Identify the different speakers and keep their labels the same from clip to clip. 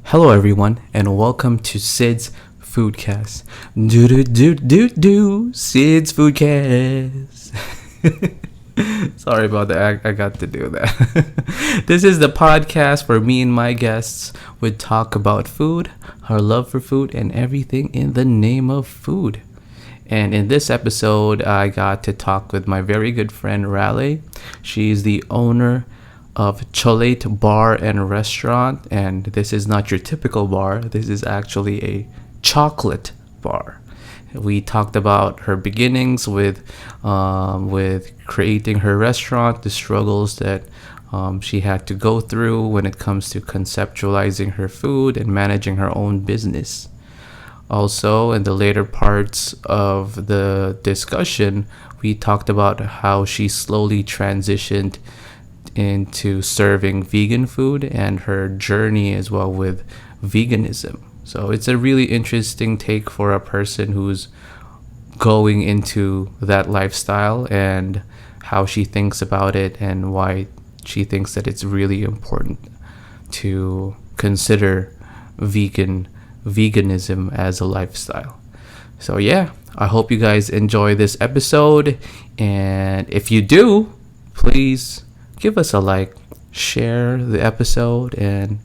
Speaker 1: Hello, everyone, and welcome to Sid's Foodcast. Sid's Foodcast. Sorry about that. I got to do that. This is the podcast where me and my guests would talk about food, our love for food, and everything in the name of food. And in this episode, I got to talk with my very good friend Raleigh. She's the owner of Cholate Bar and Restaurant, and this is not your typical bar. This is actually a chocolate bar. We talked about her beginnings with creating her restaurant, the struggles that she had to go through when it comes to conceptualizing her food and managing her own business. Also, in the later parts of the discussion, we talked about how she slowly transitioned into serving vegan food and her journey as well with veganism. So it's a really interesting take for a person who's going into that lifestyle and how she thinks about it and why she thinks that it's really important to consider veganism as a lifestyle. So yeah, I hope you guys enjoy this episode, and if you do, please give us a like, share the episode, and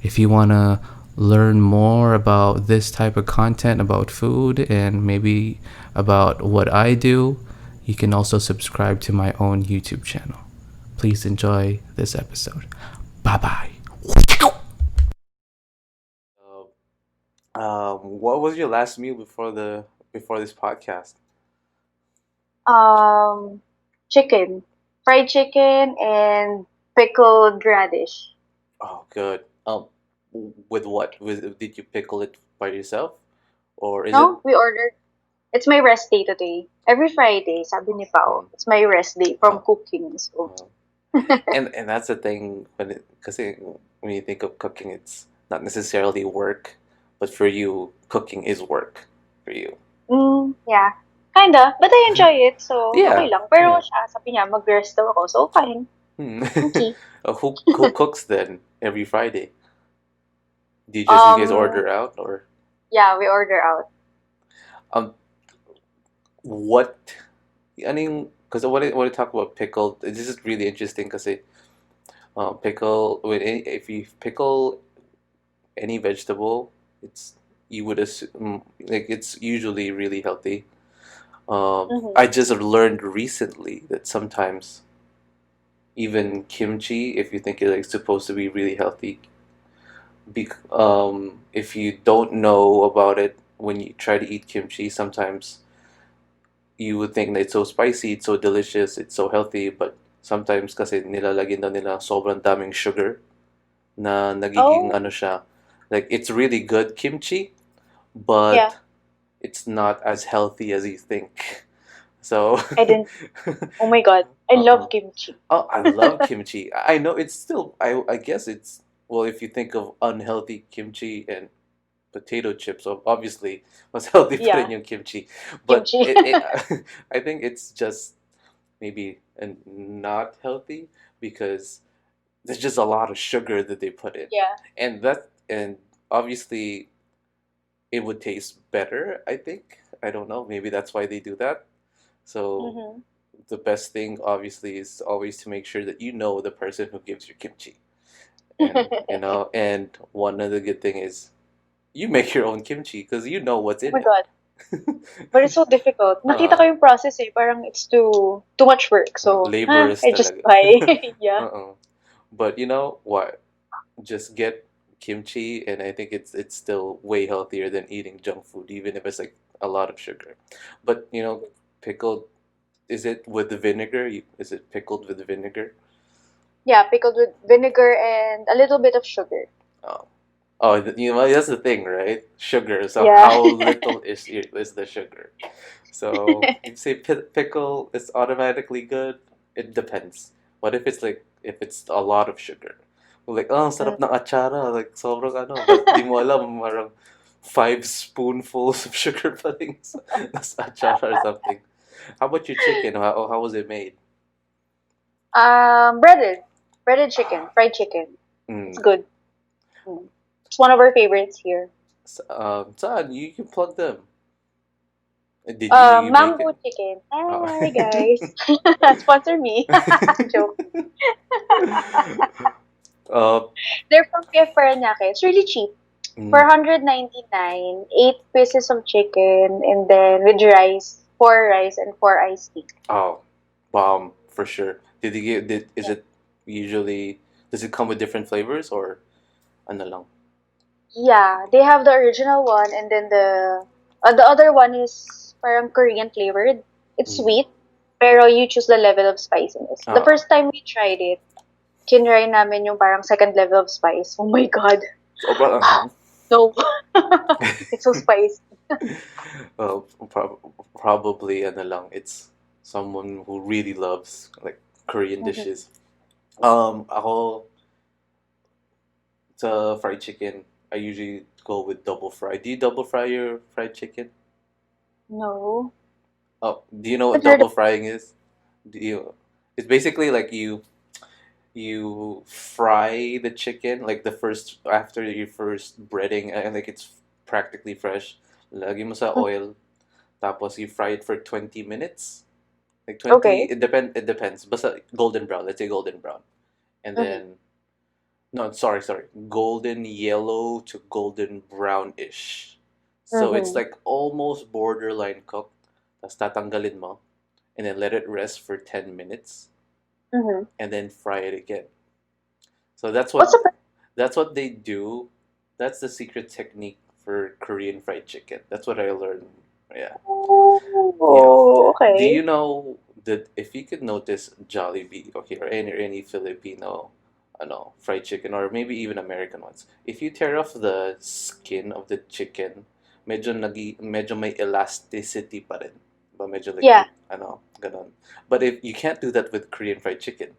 Speaker 1: if you want to learn more about this type of content about food and maybe about what I do, you can also subscribe to my own YouTube channel. Please enjoy this episode. Bye bye. What was your last meal before this podcast?
Speaker 2: Um, Chicken, fried chicken, and pickled radish.
Speaker 1: Oh, good. With what? Did you pickle it by yourself, or is it?
Speaker 2: No, we ordered. It's my rest day today. Every Friday, sabi ni Pao,
Speaker 1: Mm,
Speaker 2: it's my rest day from
Speaker 1: oh,
Speaker 2: cooking. So,
Speaker 1: oh. And that's the thing when you think of cooking, it's not necessarily work, but for you, cooking is work for you.
Speaker 2: yeah, kinda. But I enjoy it, so okay
Speaker 1: Yeah,
Speaker 2: lang. Pero
Speaker 1: yeah.
Speaker 2: siya, sabi niya, mag-rest daw ako. So, fine.
Speaker 1: Hmm.
Speaker 2: Okay.
Speaker 1: Who cooks then every Friday? Do you guys
Speaker 2: Um,
Speaker 1: order out, or
Speaker 2: yeah, we order out.
Speaker 1: um what? I mean, because when I talk about pickled, this is really interesting because if you pickle any vegetable, it's you would assume like it's usually really healthy.
Speaker 2: Mm-hmm.
Speaker 1: I just learned recently that sometimes even kimchi, if you think it's like supposed to be really healthy, if you don't know about it when you try to eat kimchi, sometimes you would think that it's so spicy, it's so delicious, it's so healthy, but sometimes kasi nilalagyan daw nila sobrang daming sugar na nagiging
Speaker 2: Oh,
Speaker 1: ano siya, like it's really good kimchi,
Speaker 2: yeah.
Speaker 1: but it's not as healthy as you think. So,
Speaker 2: I didn't. Oh my God. I
Speaker 1: uh-uh.
Speaker 2: love kimchi.
Speaker 1: Oh, I love kimchi. I know it's still, I guess it's, well, if you think of unhealthy kimchi and potato chips, obviously, mas healthy pa rin
Speaker 2: Yeah,
Speaker 1: yung kimchi. But
Speaker 2: kimchi.
Speaker 1: I think it's just maybe not healthy because there's just a lot of sugar that they put in.
Speaker 2: Yeah.
Speaker 1: And obviously it would taste better, I think. I don't know. Maybe that's why they do that. So
Speaker 2: Mm-hmm.
Speaker 1: the best thing obviously is always to make sure that you know the person who gives you kimchi. And one other good thing is you make your own kimchi because you know what's
Speaker 2: Oh
Speaker 1: in
Speaker 2: my
Speaker 1: it.
Speaker 2: God. But it's so difficult. Nakita ko
Speaker 1: uh,
Speaker 2: yung process eh. Parang it's too much work. So,
Speaker 1: Laborious
Speaker 2: I just
Speaker 1: talaga.
Speaker 2: buy. Yeah.
Speaker 1: Uh-uh. But you know what? Just get kimchi, and I think it's still way healthier than eating junk food, even if it's like a lot of sugar. But pickled, is it with the vinegar? Is it pickled with the vinegar?
Speaker 2: Yeah, pickled with vinegar and a little bit of sugar.
Speaker 1: Oh, oh, that's the thing, right? Sugar. So
Speaker 2: Yeah.
Speaker 1: how little is the sugar? So if you say pickle, it's automatically good. It depends. What if it's like if it's a lot of sugar? We're like, oh, sarap ng
Speaker 2: Mm.
Speaker 1: atsara, like sobrang ano, but di mo alam, marang 5 spoonfuls of sugar pa rin that's atsara or something. How about your chicken? How was it made?
Speaker 2: Breaded. Breaded chicken. Fried chicken. It's
Speaker 1: Mm.
Speaker 2: good. Mm. It's one of our favorites here.
Speaker 1: Saan, you can plug them. Did you make
Speaker 2: Mango
Speaker 1: it?
Speaker 2: chicken.
Speaker 1: Oh.
Speaker 2: Hi guys. Sponsor me. Joke.
Speaker 1: uh,
Speaker 2: They're from KF Parañaque. It's really cheap. For
Speaker 1: mm,
Speaker 2: 199, 8 pieces of chicken, and then with rice, 4 rice and 4 iced tea.
Speaker 1: oh, bomb for sure. Is
Speaker 2: Yeah.
Speaker 1: it usually, does it come with different flavors or ano lang?
Speaker 2: Yeah, they have the original one, and then the other one is parang Korean flavored. It's
Speaker 1: Mm.
Speaker 2: sweet, pero you choose the level of spiciness. The
Speaker 1: Ah,
Speaker 2: first time we tried it, tinry namin yung parang second level of spice. Oh my God.
Speaker 1: sobrang anghang.
Speaker 2: No. It's so spicy.
Speaker 1: Well, probably ano lang. It's someone who really loves like Korean
Speaker 2: Mhm.
Speaker 1: dishes. Ako sa fried chicken, I usually go with double fry. Do you double fry your fried chicken?
Speaker 2: No.
Speaker 1: Oh, do you know what
Speaker 2: Haven't heard of
Speaker 1: double frying is? Do you? It's basically like you fry the chicken like the first after your first breading and like it's practically fresh. Lagi mo sa
Speaker 2: it.
Speaker 1: oil, tapos you fry it for 20 minutes. Like 20,
Speaker 2: Okay.
Speaker 1: it depends. Basta golden brown, let's say golden brown. And
Speaker 2: Mm-hmm.
Speaker 1: then no, sorry. Golden yellow to golden brownish. So it's
Speaker 2: Mm-hmm.
Speaker 1: like almost borderline cooked. Tapos tatanggalin mo and then let it rest for 10 minutes
Speaker 2: Mm-hmm.
Speaker 1: and then fry it again. So
Speaker 2: What's the
Speaker 1: that's what they do. That's the secret technique for Korean fried chicken. That's what I learned. Yeah. Yeah.
Speaker 2: Oh,
Speaker 1: Do you
Speaker 2: okay.
Speaker 1: know that if you could notice Jollibee, okay, or any Filipino, I know, fried chicken or maybe even American ones, if you tear off the skin of the chicken, medyo may elasticity pa rin. But medyo like
Speaker 2: Yeah.
Speaker 1: ano, ganon. But if you can't do that with Korean fried chicken,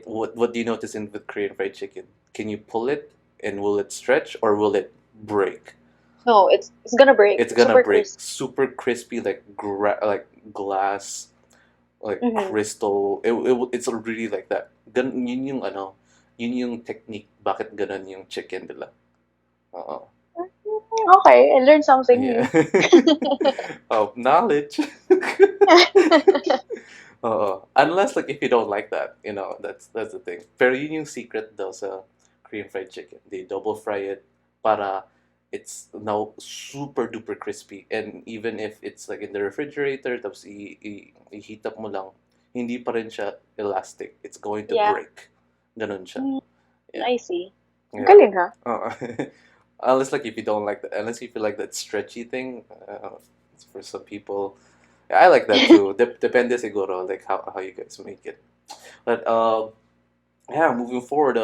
Speaker 1: what do you notice in with Korean fried chicken? Can you pull it and will it stretch or will it break?
Speaker 2: No, it's gonna break.
Speaker 1: It's
Speaker 2: It's
Speaker 1: gonna
Speaker 2: super
Speaker 1: break
Speaker 2: crisp.
Speaker 1: super crispy like glass like
Speaker 2: Mm-hmm.
Speaker 1: crystal. It's really like that. Yun yung ano, yun yung technique bakit ganun yung chicken nila. Oo.
Speaker 2: Okay, I learned something
Speaker 1: Yeah.
Speaker 2: new.
Speaker 1: Oh, knowledge. Oo. Unless like if you don't like that, that's the thing. Pero yun yung secret daw sa Korean fried chicken. They double fry it para it's now super duper crispy. And even if it's like in the refrigerator, tapos i-heat up mo lang, hindi pa rin siya elastic. It's going to
Speaker 2: Yeah.
Speaker 1: break. Ganun siya.
Speaker 2: Mm,
Speaker 1: Yeah.
Speaker 2: I see. Ang
Speaker 1: Yeah.
Speaker 2: galing, ha?
Speaker 1: Oo. Unless like if you don't like that, unless you feel like that stretchy thing, it's for some people. I like that too. Depende siguro like how you guys make it. But yeah, moving forward,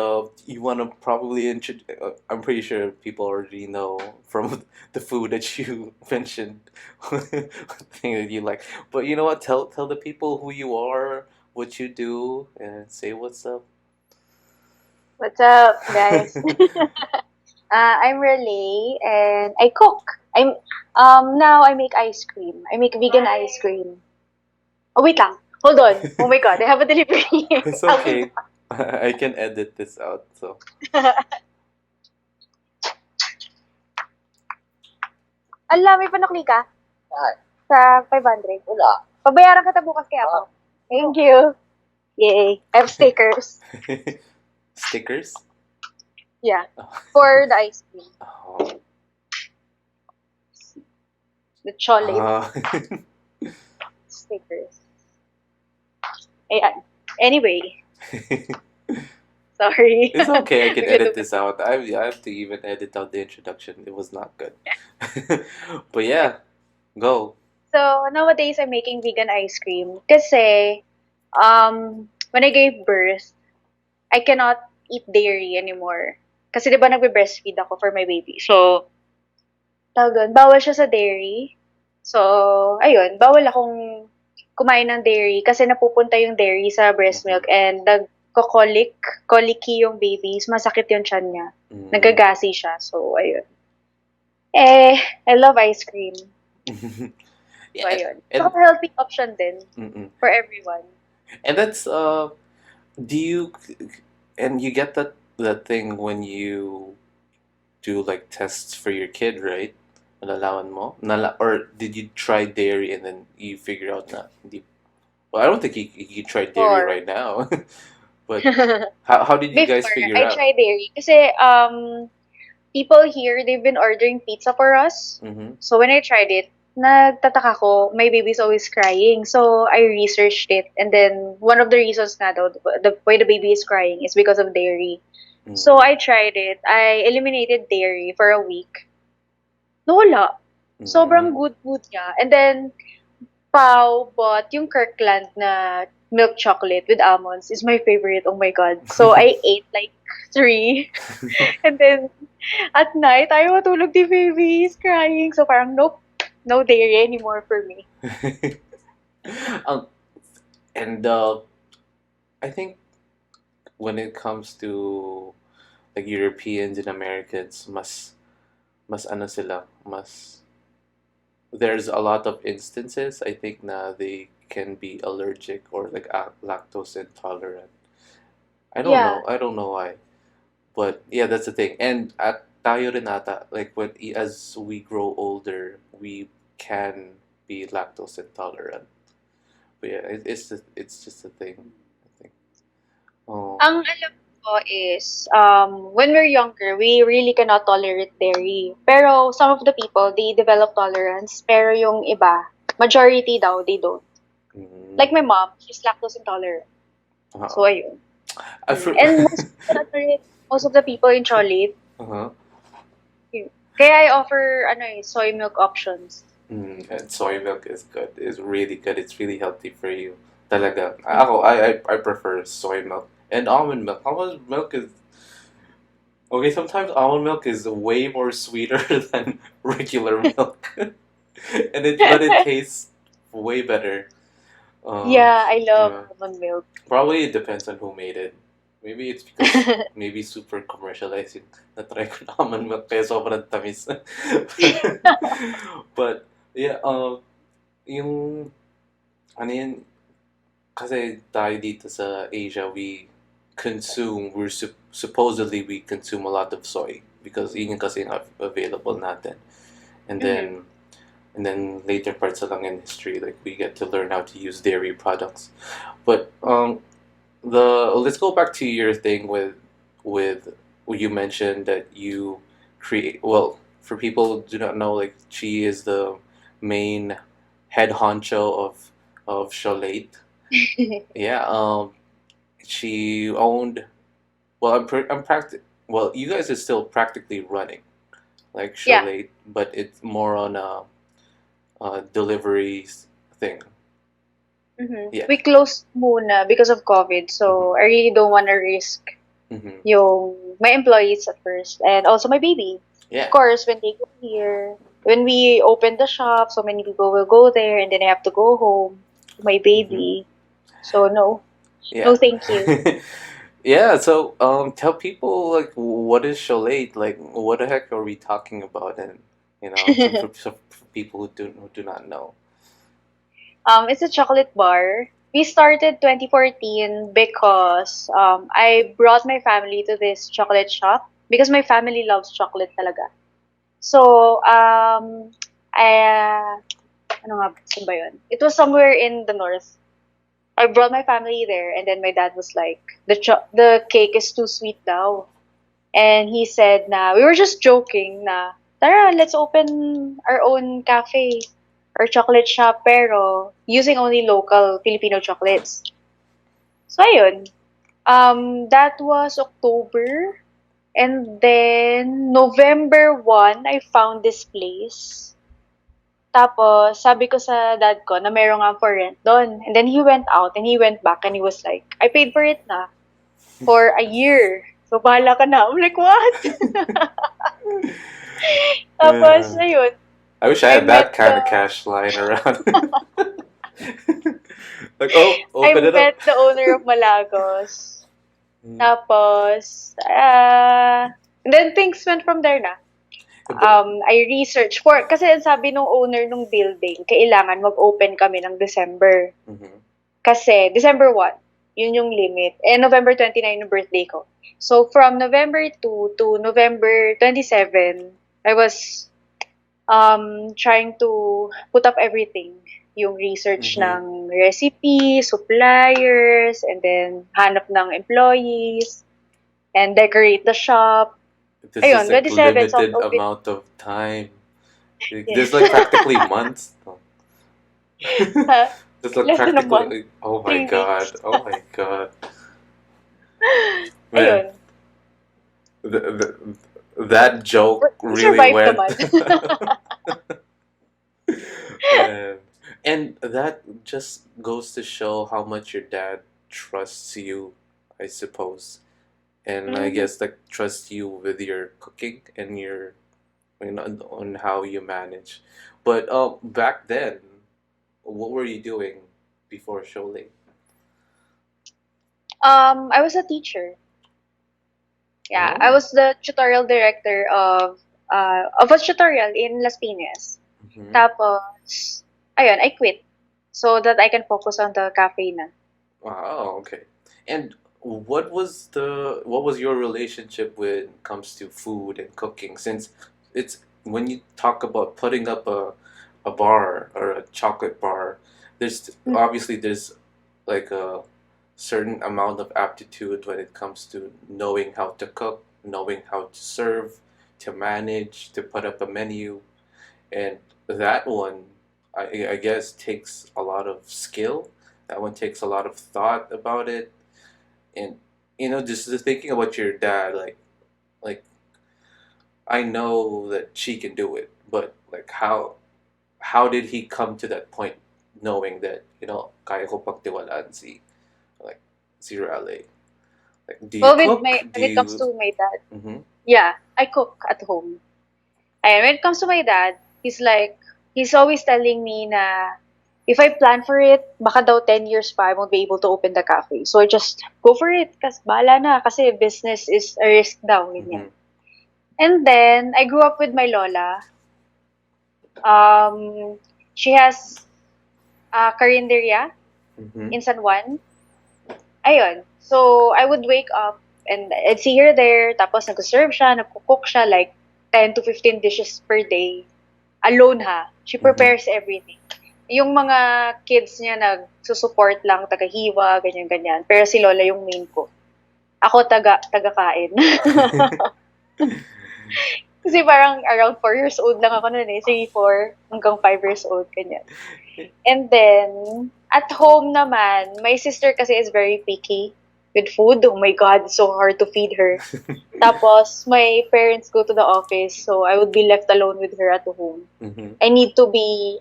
Speaker 1: you want to probably introduce. I'm pretty sure people already know from the food that you mentioned, thing that you like. But you know what? Tell the people who you are, what you do, and say what's up.
Speaker 2: What's up, guys? I'm Raleigh, and I cook. Now I make ice cream. I make vegan ice cream. Oh, wait lang. Hold on. Oh my God, I have a delivery.
Speaker 1: It's
Speaker 2: I'll be
Speaker 1: okay. I can edit this out. So
Speaker 2: back. Ala, may panukli ka? Sa 500. Wala. Pabayaran kita bukas kaya ako. Thank you. Yay. I have stickers.
Speaker 1: stickers.
Speaker 2: Yeah. For the ice cream.
Speaker 1: Oh.
Speaker 2: The Cholate
Speaker 1: Ah.
Speaker 2: stickers. Ayan. Anyway. Sorry.
Speaker 1: It's okay. I can
Speaker 2: We can do
Speaker 1: edit this out. I have to even edit out the introduction. It was not good. But yeah, go.
Speaker 2: So, nowadays, I'm making vegan ice cream. Kasi, when I gave birth, I cannot eat dairy anymore. Kasi, di ba, nagbe-breastfeed ako for my baby. So, tawag doon, bawal siya sa dairy. So, ayun, bawal akong kumain ng dairy kasi napupunta yung dairy sa breast
Speaker 1: Mhm.
Speaker 2: milk and colicky yung baby. Masakit yung tiyan niya.
Speaker 1: Mm.
Speaker 2: Nagagasi siya. So, ayun. I love ice cream. So,
Speaker 1: Yeah,
Speaker 2: ayun. So,
Speaker 1: and
Speaker 2: healthy option din
Speaker 1: mm-mm.
Speaker 2: for everyone.
Speaker 1: And that's do you and you get that thing when you do like tests for your kid, right? Nalalaman mo? Or did you try dairy and then you figure out na hindi? Well, I don't think you tried dairy
Speaker 2: Before.
Speaker 1: right now. But how did you guys
Speaker 2: Before,
Speaker 1: figure
Speaker 2: I
Speaker 1: out?
Speaker 2: tried dairy. Kasi, people here, they've been ordering pizza for us.
Speaker 1: Mm-hmm.
Speaker 2: So when I tried it, nagtataka ko, my baby's always crying. So I researched it. And then one of the reasons nga daw, the why the baby is crying is because of dairy. So
Speaker 1: Mm-hmm.
Speaker 2: I tried it. I eliminated dairy for a week. Nawala.
Speaker 1: Mm-hmm.
Speaker 2: Sobrang good niya. And then, Pao bought yung Kirkland na milk chocolate with almonds is my favorite. Oh my God. So I ate like three. And then at night, ayaw matulog the baby. He's crying. So parang nope, no dairy anymore for me.
Speaker 1: um, and I think when it comes to like Europeans and Americans, mas ano sila, mas there's a lot of instances I think na they can be allergic or like lactose intolerant.
Speaker 2: Yeah.
Speaker 1: I don't know why, but yeah, that's the thing. And at tayo rin ata, like as we grow older, we can be lactose intolerant. But yeah, it's just a thing. I think. Oh.
Speaker 2: Ang alam ko is, when we're younger, we really cannot tolerate dairy. Pero some of the people, they develop tolerance. Pero yung iba, majority daw, they don't. Like
Speaker 1: Mm.
Speaker 2: my mom, she's lactose intolerant. So
Speaker 1: Uh-huh.
Speaker 2: ayun.
Speaker 1: I for
Speaker 2: And most of the people in Cholate,
Speaker 1: uh-huh.
Speaker 2: kaya I offer soy milk options.
Speaker 1: And soy milk is good. It's really good. It's really healthy for you. Talaga.
Speaker 2: Mm.
Speaker 1: I prefer soy milk and almond milk. Almond milk is okay. Sometimes almond milk is way more sweeter than regular milk, but it tastes way better. Um,
Speaker 2: Yeah, I love
Speaker 1: yeah.
Speaker 2: almond milk.
Speaker 1: Probably it depends on who made it. Maybe it's because maybe super commercialized yung na-try ko na almond milk kaya sobrang tamis. But yeah, yung ano yun, kasi tayo dito sa Asia, supposedly we consume a lot of soy because yun yung kasi yung available natin. And
Speaker 2: Mhm.
Speaker 1: then later parts along in history, like we get to learn how to use dairy products. But the let's go back to your thing with you mentioned that you create well for people who do not know, like she is the main head honcho of Cholate. Yeah, she owned well well, you guys are still practically running like
Speaker 2: Yeah.
Speaker 1: Cholate, but it's more on a deliveries thing. Yeah.
Speaker 2: We closed muna because of COVID.
Speaker 1: Mm-hmm.
Speaker 2: So I really don't want to risk
Speaker 1: Mm-hmm.
Speaker 2: yung my employees at first and also my baby.
Speaker 1: Yeah.
Speaker 2: Of course, when they go here, when we open the shop, so many people will go there and then I have to go home to my
Speaker 1: Mm-hmm.
Speaker 2: baby. So no.
Speaker 1: Yeah.
Speaker 2: No, thank you.
Speaker 1: Yeah, so tell people like what is Cholate? Like what the heck are we talking about? And for people who do not know.
Speaker 2: It's a chocolate bar. We started 2014 because I brought my family to this chocolate shop because my family loves chocolate talaga. So, ano nga, saan ba yun? It was somewhere in the north. I brought my family there and then my dad was like, the cake is too sweet daw. And he said na, we were just joking na, tara, let's open our own cafe or chocolate shop pero using only local Filipino chocolates. So ayun, that was October. And then November 1, I found this place. Tapos, sabi ko sa dad ko na meron nga for rent doon. And then he went out and he went back and he was like, I paid for it na for a year. So, bahala ka na. I'm like, what? Tapos,
Speaker 1: Uh,
Speaker 2: ayun,
Speaker 1: I wish I
Speaker 2: I
Speaker 1: had that
Speaker 2: met
Speaker 1: kind
Speaker 2: the
Speaker 1: of cash lying around. Like, oh,
Speaker 2: I
Speaker 1: open it up.
Speaker 2: met the owner of Malagos.
Speaker 1: Mm.
Speaker 2: Tapos, and then things went from there na.
Speaker 1: But,
Speaker 2: I researched kasi ang sabi nung owner nung building, kailangan mag-open kami ng December.
Speaker 1: mhm.
Speaker 2: Kasi December 1, Yun yung limit. And November 29 yung birthday ko. So, from November 2 to November 27, I was trying to put up everything. Yung research
Speaker 1: Mm-hmm.
Speaker 2: ng recipe, suppliers, and then hanap ng employees, and decorate the shop.
Speaker 1: This is
Speaker 2: Ayun,
Speaker 1: like
Speaker 2: 27, soft
Speaker 1: limited
Speaker 2: open.
Speaker 1: amount of time. There's
Speaker 2: Yes.
Speaker 1: like practically months. There's like
Speaker 2: Less than a month.
Speaker 1: practically. Oh my
Speaker 2: 3 weeks.
Speaker 1: god. Oh my god. Man,
Speaker 2: Ayun.
Speaker 1: that joke
Speaker 2: We
Speaker 1: really
Speaker 2: survived
Speaker 1: went.
Speaker 2: naman.
Speaker 1: Man. And that just goes to show how much your dad trusts you, I suppose. And I
Speaker 2: Mhm.
Speaker 1: guess like trusts you with your cooking and your on how you manage. But back then, what were you doing before Cholate?
Speaker 2: I was a teacher. Yeah, I
Speaker 1: Oh.
Speaker 2: was the tutorial director of a tutorial in Las Piñas.
Speaker 1: Mm-hmm.
Speaker 2: Tapos, ayun, I quit so that I can focus on the cafe na.
Speaker 1: Wow, okay. And what was your relationship when it comes to food and cooking? Since it's when you talk about putting up a bar or a chocolate bar, there's
Speaker 2: Mm.
Speaker 1: obviously there's like a certain amount of aptitude when it comes to knowing how to cook, knowing how to serve, to manage, to put up a menu, and that one I guess takes a lot of skill. That one takes a lot of thought about it, and just thinking about your dad, like I know that she can do it, but like how did he come to that point, knowing that kaya ko pagtiwalaan like si Raleigh? Like, do you
Speaker 2: Well,
Speaker 1: cook? Do
Speaker 2: when it comes
Speaker 1: you?
Speaker 2: to my dad,
Speaker 1: Mm-hmm.
Speaker 2: yeah, I cook at home. And when it comes to my dad, he's always telling me na if I plan for it, baka daw 10 years pa, I won't be able to open the cafe. So I just go for it, kasi bahala na, kasi business is a risk daw,
Speaker 1: Mm-hmm.
Speaker 2: ganyan. And then, I grew up with my lola. She has a karinderya
Speaker 1: Mm-hmm.
Speaker 2: in San Juan. Ayun. So, I would wake up and I'd see her there, tapos nag-serve siya, nagko-cook siya, like 10 to 15 dishes per day. Alone ha. She
Speaker 1: Mm-hmm.
Speaker 2: prepares everything. Yung mga kids niya nagsusupport lang, taga-hiwa, ganyan-ganyan. Pero si Lola yung main cook. Ako taga-kain. Kasi parang around 4 years old lang ako noon eh. 3, 4, hanggang 5 years old, ganyan. And then, at home naman, my sister kasi is very picky with food. Oh my God, it's so hard to feed her. Tapos, my parents go to the office, so I would be left alone with her at home.
Speaker 1: Mm-hmm.
Speaker 2: I need to be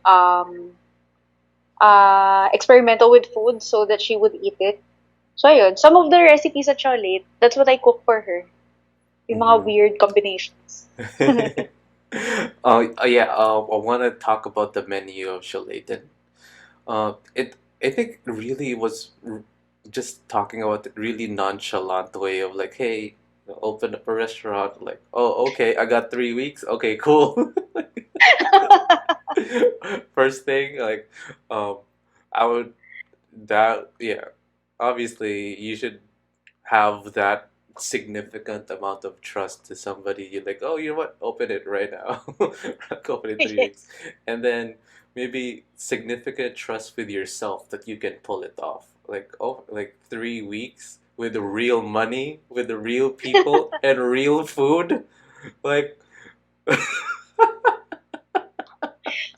Speaker 2: experimental with food so that she would eat it. So, ayun. Some of the recipes at Cholate, that's what I cook for her. Yung mga
Speaker 1: Mm-hmm.
Speaker 2: weird combinations.
Speaker 1: Yeah. I want to talk about the menu of Shalatan. It I think really was just talking about the really nonchalant way of like, hey, open up a restaurant. Like, oh, okay, I got 3 weeks. Okay, cool. First thing, like, I would that yeah. Obviously, you should have that significant amount of trust to somebody. You're like, oh, you know what? Open it right now. Open it 3 weeks,
Speaker 2: Yes.
Speaker 1: and then maybe significant trust with yourself that you can pull it off. Like, oh, like 3 weeks with the real money, with the real people and real food. Like,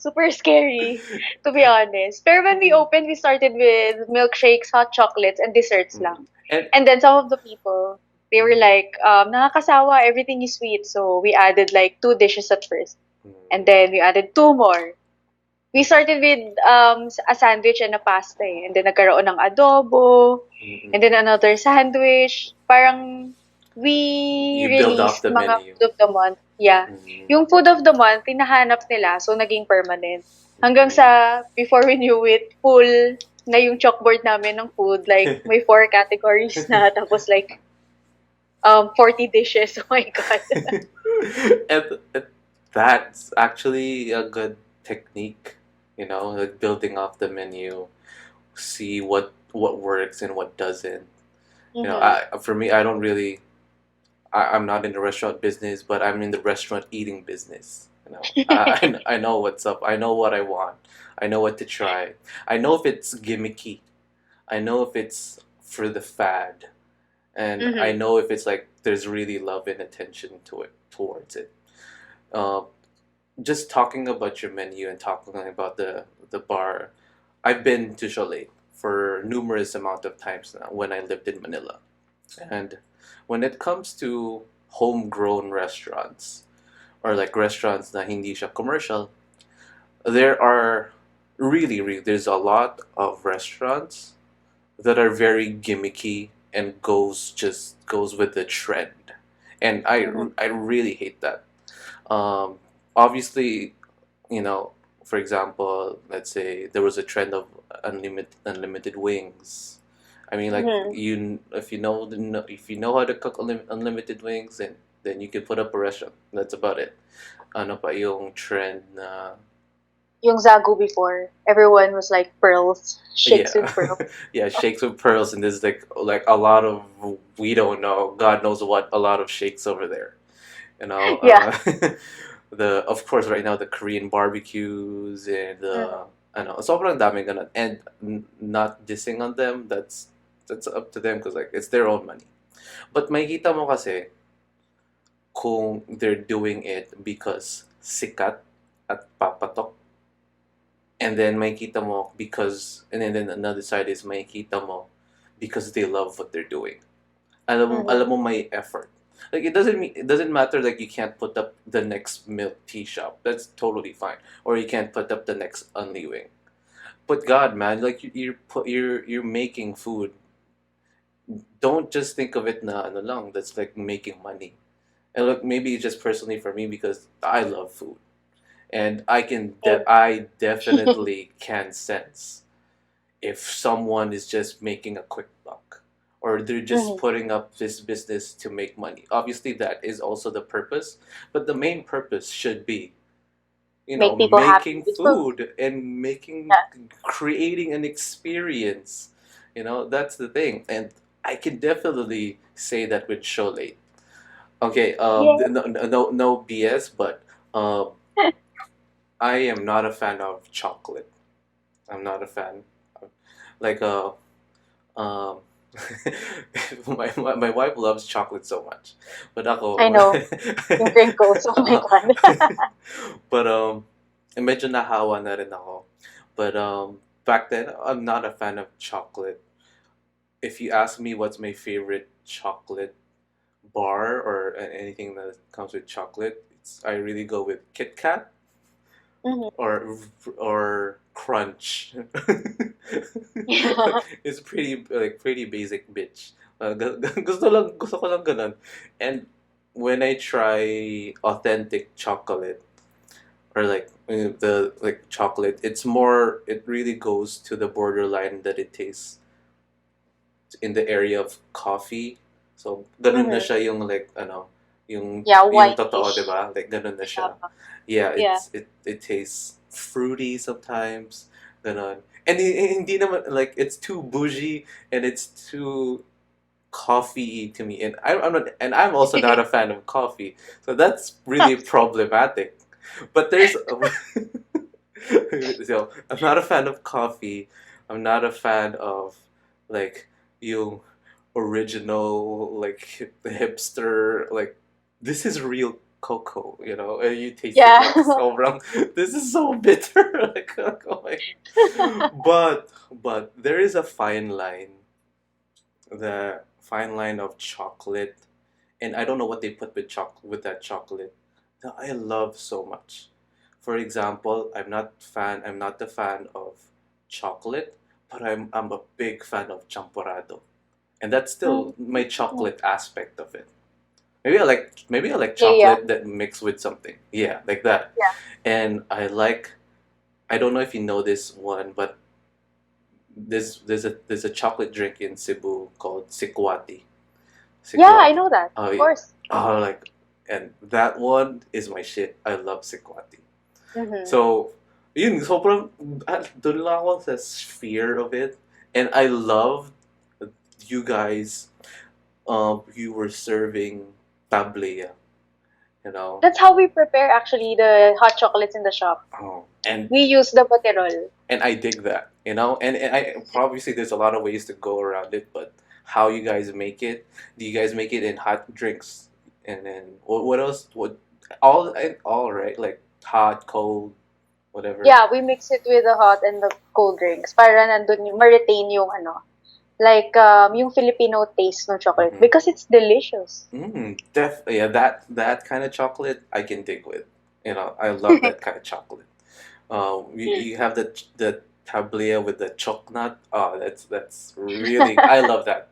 Speaker 2: Super scary, to be honest. Pero when we opened, we started with milkshakes, hot chocolates, and desserts
Speaker 1: mm.
Speaker 2: lang.
Speaker 1: And
Speaker 2: And then some of the people, they were like, nakakasawa, everything is sweet. So we added like 2 dishes at first. And then we added 2 more. We started with a sandwich and a pasta eh. And then nagkaroon ng adobo. And then another sandwich. Parang we
Speaker 1: you build up
Speaker 2: released
Speaker 1: the
Speaker 2: mga
Speaker 1: menu.
Speaker 2: food of the month. Yeah.
Speaker 1: Mm.
Speaker 2: Yung food of the month, hinahanap nila. So, naging permanent. Hanggang
Speaker 1: Mm.
Speaker 2: sa, before we knew it, full na yung chalkboard namin ng food. Like, may 4 categories na. Tapos like, 40 dishes. Oh my God.
Speaker 1: And that's actually a good technique, like building off the menu, see what works and what doesn't.
Speaker 2: Mhm.
Speaker 1: For me, I don't really. I'm not in the restaurant business, but I'm in the restaurant eating business. I know what's up. I know what I want. I know what to try. I know if it's gimmicky. I know if it's for the fad, and I
Speaker 2: Mhm.
Speaker 1: know if it's like there's really love and attention to it towards it. Uh, just talking about your menu and talking about the bar, I've been to Cholate for numerous amount of times now when I lived in Manila. And when it comes to homegrown restaurants or like restaurants na hindi siya commercial, there are really there's a lot of restaurants that are very gimmicky and goes with the trend. And
Speaker 2: Mhm.
Speaker 1: I really hate that. Um, Obviously, you know, for example, let's say there was a trend of unlimited wings. I mean, like
Speaker 2: Mhm.
Speaker 1: if you know if you know how to cook unlimited wings, then you can put up a restaurant. That's about it. Ano pa yung trend na
Speaker 2: Yung Zagu before, everyone was like pearls, shakes
Speaker 1: yeah,
Speaker 2: with pearls.
Speaker 1: yeah, shakes with pearls, and there's like a lot of we don't know, God knows what, a lot of shakes over there. You know,
Speaker 2: Yeah.
Speaker 1: the of course right now the Korean barbecues and
Speaker 2: Mhm.
Speaker 1: ano, sobrang daming ganun. And not dissing on them, that's up to them because like it's their own money. But makikita mo kasi kung they're doing it because sikat at papatok, and then makikita mo because, and then another side is makikita mo because they love what they're doing.
Speaker 2: Mhm.
Speaker 1: Alam mo may effort. Like it doesn't matter like you can't put up the next milk tea shop. That's totally fine. Or you can't put up the next Unli Wing. But God, man, like you're making food. Don't just think of it na ano lang. That's like making money. And look, maybe it's just personally for me because I love food, and
Speaker 2: Same.
Speaker 1: I definitely can sense if someone is just making a quick buck or they're just
Speaker 2: Mhm.
Speaker 1: putting up this business to make money. Obviously, that is also the purpose, but the main purpose should be,
Speaker 2: Make people happy
Speaker 1: making
Speaker 2: with food.
Speaker 1: food and making
Speaker 2: Yeah.
Speaker 1: creating an experience. That's the thing, and I can definitely say that with Cholate. Okay,
Speaker 2: Yeah.
Speaker 1: no BS, but um, I am not a fan of chocolate. I'm not a fan. Like Um, my wife loves chocolate so much, but
Speaker 2: I
Speaker 1: ako,
Speaker 2: know. Yung crinkles. Oh my god.
Speaker 1: but medyo nahawa na rin ako. But back then, I'm not a fan of chocolate. If you ask me what's my favorite chocolate bar or anything that comes with chocolate, I really go with Kit Kat
Speaker 2: Mhm.
Speaker 1: or Crunch.
Speaker 2: Yeah.
Speaker 1: It's pretty basic bitch. Gusto ko lang ganun. And when I try authentic chocolate or like the like chocolate, it really goes to the borderline that it tastes in the area of coffee. So ganun na
Speaker 2: Mhm.
Speaker 1: siya yung like yung
Speaker 2: Yeah,
Speaker 1: totoo, 'di
Speaker 2: whitish.
Speaker 1: ba? Like ganun na siya.
Speaker 2: Yeah.
Speaker 1: Yeah,
Speaker 2: Yeah.
Speaker 1: it tastes fruity sometimes, ganon. And hindi naman like it's too bougie and it's too coffee to me. And I'm also not a fan of coffee, so that's really problematic. But there's so I'm not a fan of coffee. I'm not a fan of like yung original like the hipster like this is real cocoa, and you taste it
Speaker 2: Yeah.
Speaker 1: like sobrang this is so bitter like oh my. But there is a fine line, the fine line of chocolate, and I don't know what they put with that chocolate that I love so much. For example, I'm not the fan of chocolate, but I'm a big fan of champorado. And that's still my
Speaker 2: Mm.
Speaker 1: chocolate aspect of it. Maybe I like
Speaker 2: Yeah, yeah.
Speaker 1: chocolate that mixed with something. Yeah, like that.
Speaker 2: Yeah.
Speaker 1: And I don't know if you know this one, but there's a chocolate drink in Cebu called sikwati.
Speaker 2: Yeah, I
Speaker 1: Sikwati.
Speaker 2: know that.
Speaker 1: Oh
Speaker 2: Of
Speaker 1: yeah.
Speaker 2: course.
Speaker 1: Oh like and that one is my shit. I love sikwati.
Speaker 2: Mhm.
Speaker 1: So, yun, sobrang, doon lang ako sa sphere of it. And I loved you guys. You were serving tablea, you know.
Speaker 2: That's how we prepare actually the hot chocolates in the shop.
Speaker 1: Oh, and
Speaker 2: We use the poterol.
Speaker 1: I dig that, you know. And I obviously there's a lot of ways to go around it, but how you guys make it? Do you guys make it in hot drinks? And then what else? What all right? Like hot, cold, whatever.
Speaker 2: Yeah, we mix it with the hot and the cold drinks para nandun yung ma-retain yung ano, like yung Filipino taste ng chocolate
Speaker 1: Mm-hmm.
Speaker 2: because it's delicious.
Speaker 1: Yeah, that kind of chocolate I can dig with. You know, I love that kind of chocolate. You have the tablea with the chocolate. Oh, that's really I love that.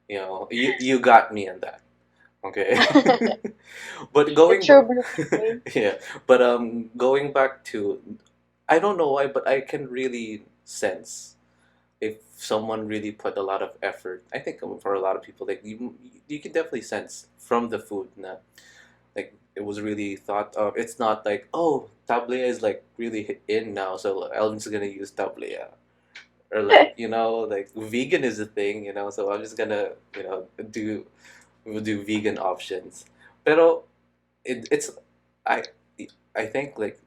Speaker 1: You know, you got me in that. Okay. But
Speaker 2: The
Speaker 1: going
Speaker 2: true blue way.
Speaker 1: yeah, but going back to I don't know why, but I can really sense if someone really put a lot of effort. I think for a lot of people, like you can definitely sense from the food na like it was really thought of. It's not like oh tablea is like really in now, so I'm just gonna use tablea. Or like like vegan is a thing, so I'm just gonna do we'll do vegan options. Pero it's I I think like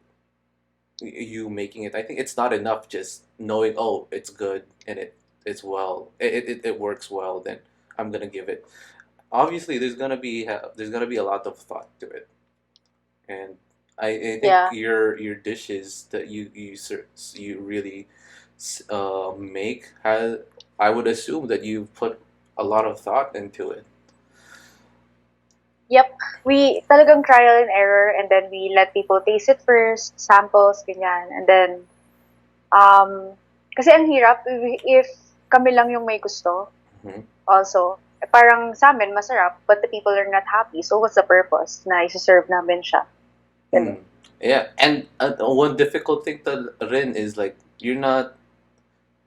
Speaker 1: you making it. I think it's not enough just knowing oh it's good and it's well it works well. Then I'm gonna give it. Obviously, there's gonna be a lot of thought to it, and I think
Speaker 2: Yeah.
Speaker 1: your dishes that you really make has I would assume that you put a lot of thought into it.
Speaker 2: Yep. We talagang trial and error and then we let people taste it first, samples, ganyan. And then, kasi ang hirap if kami lang yung may gusto
Speaker 1: Mhm.
Speaker 2: also. Parang sa amin, masarap, but the people are not happy. So what's the purpose na isa-serve namin siya? Ganun.
Speaker 1: Yeah, and one difficult thing to rin is like you're not.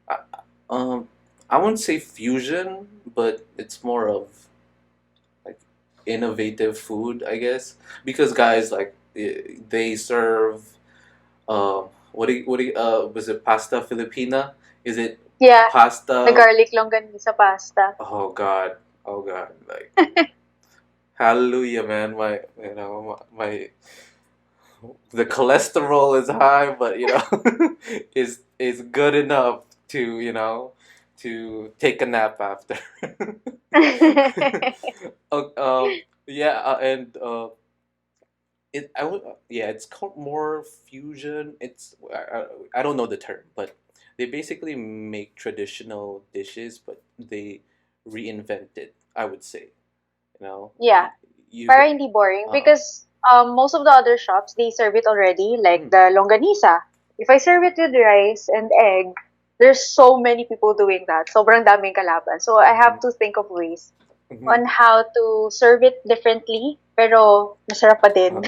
Speaker 1: Uh, um, I wouldn't say fusion, but it's more of like innovative food, I guess, because guys like they serve. Was it pasta Filipina? Is it
Speaker 2: Yeah, the
Speaker 1: pasta?
Speaker 2: garlic longganisa pasta.
Speaker 1: Oh God, oh God, like hallelujah, man. My my the cholesterol is high, but is good enough to to take a nap after. Oh, yeah, and it I would yeah, it's called more fusion. I don't know the term, but they basically make traditional dishes, but they reinvent it. I would say, you know,
Speaker 2: Yeah,
Speaker 1: you
Speaker 2: para hindi boring
Speaker 1: uh
Speaker 2: because most of the other shops they serve it already like
Speaker 1: mm,
Speaker 2: the longganisa. If I serve it with rice and egg, there's so many people doing that. Sobrang daming kalaban. So I have
Speaker 1: mhm,
Speaker 2: to think of ways
Speaker 1: mhm.
Speaker 2: on how to serve it differently pero masarap pa din.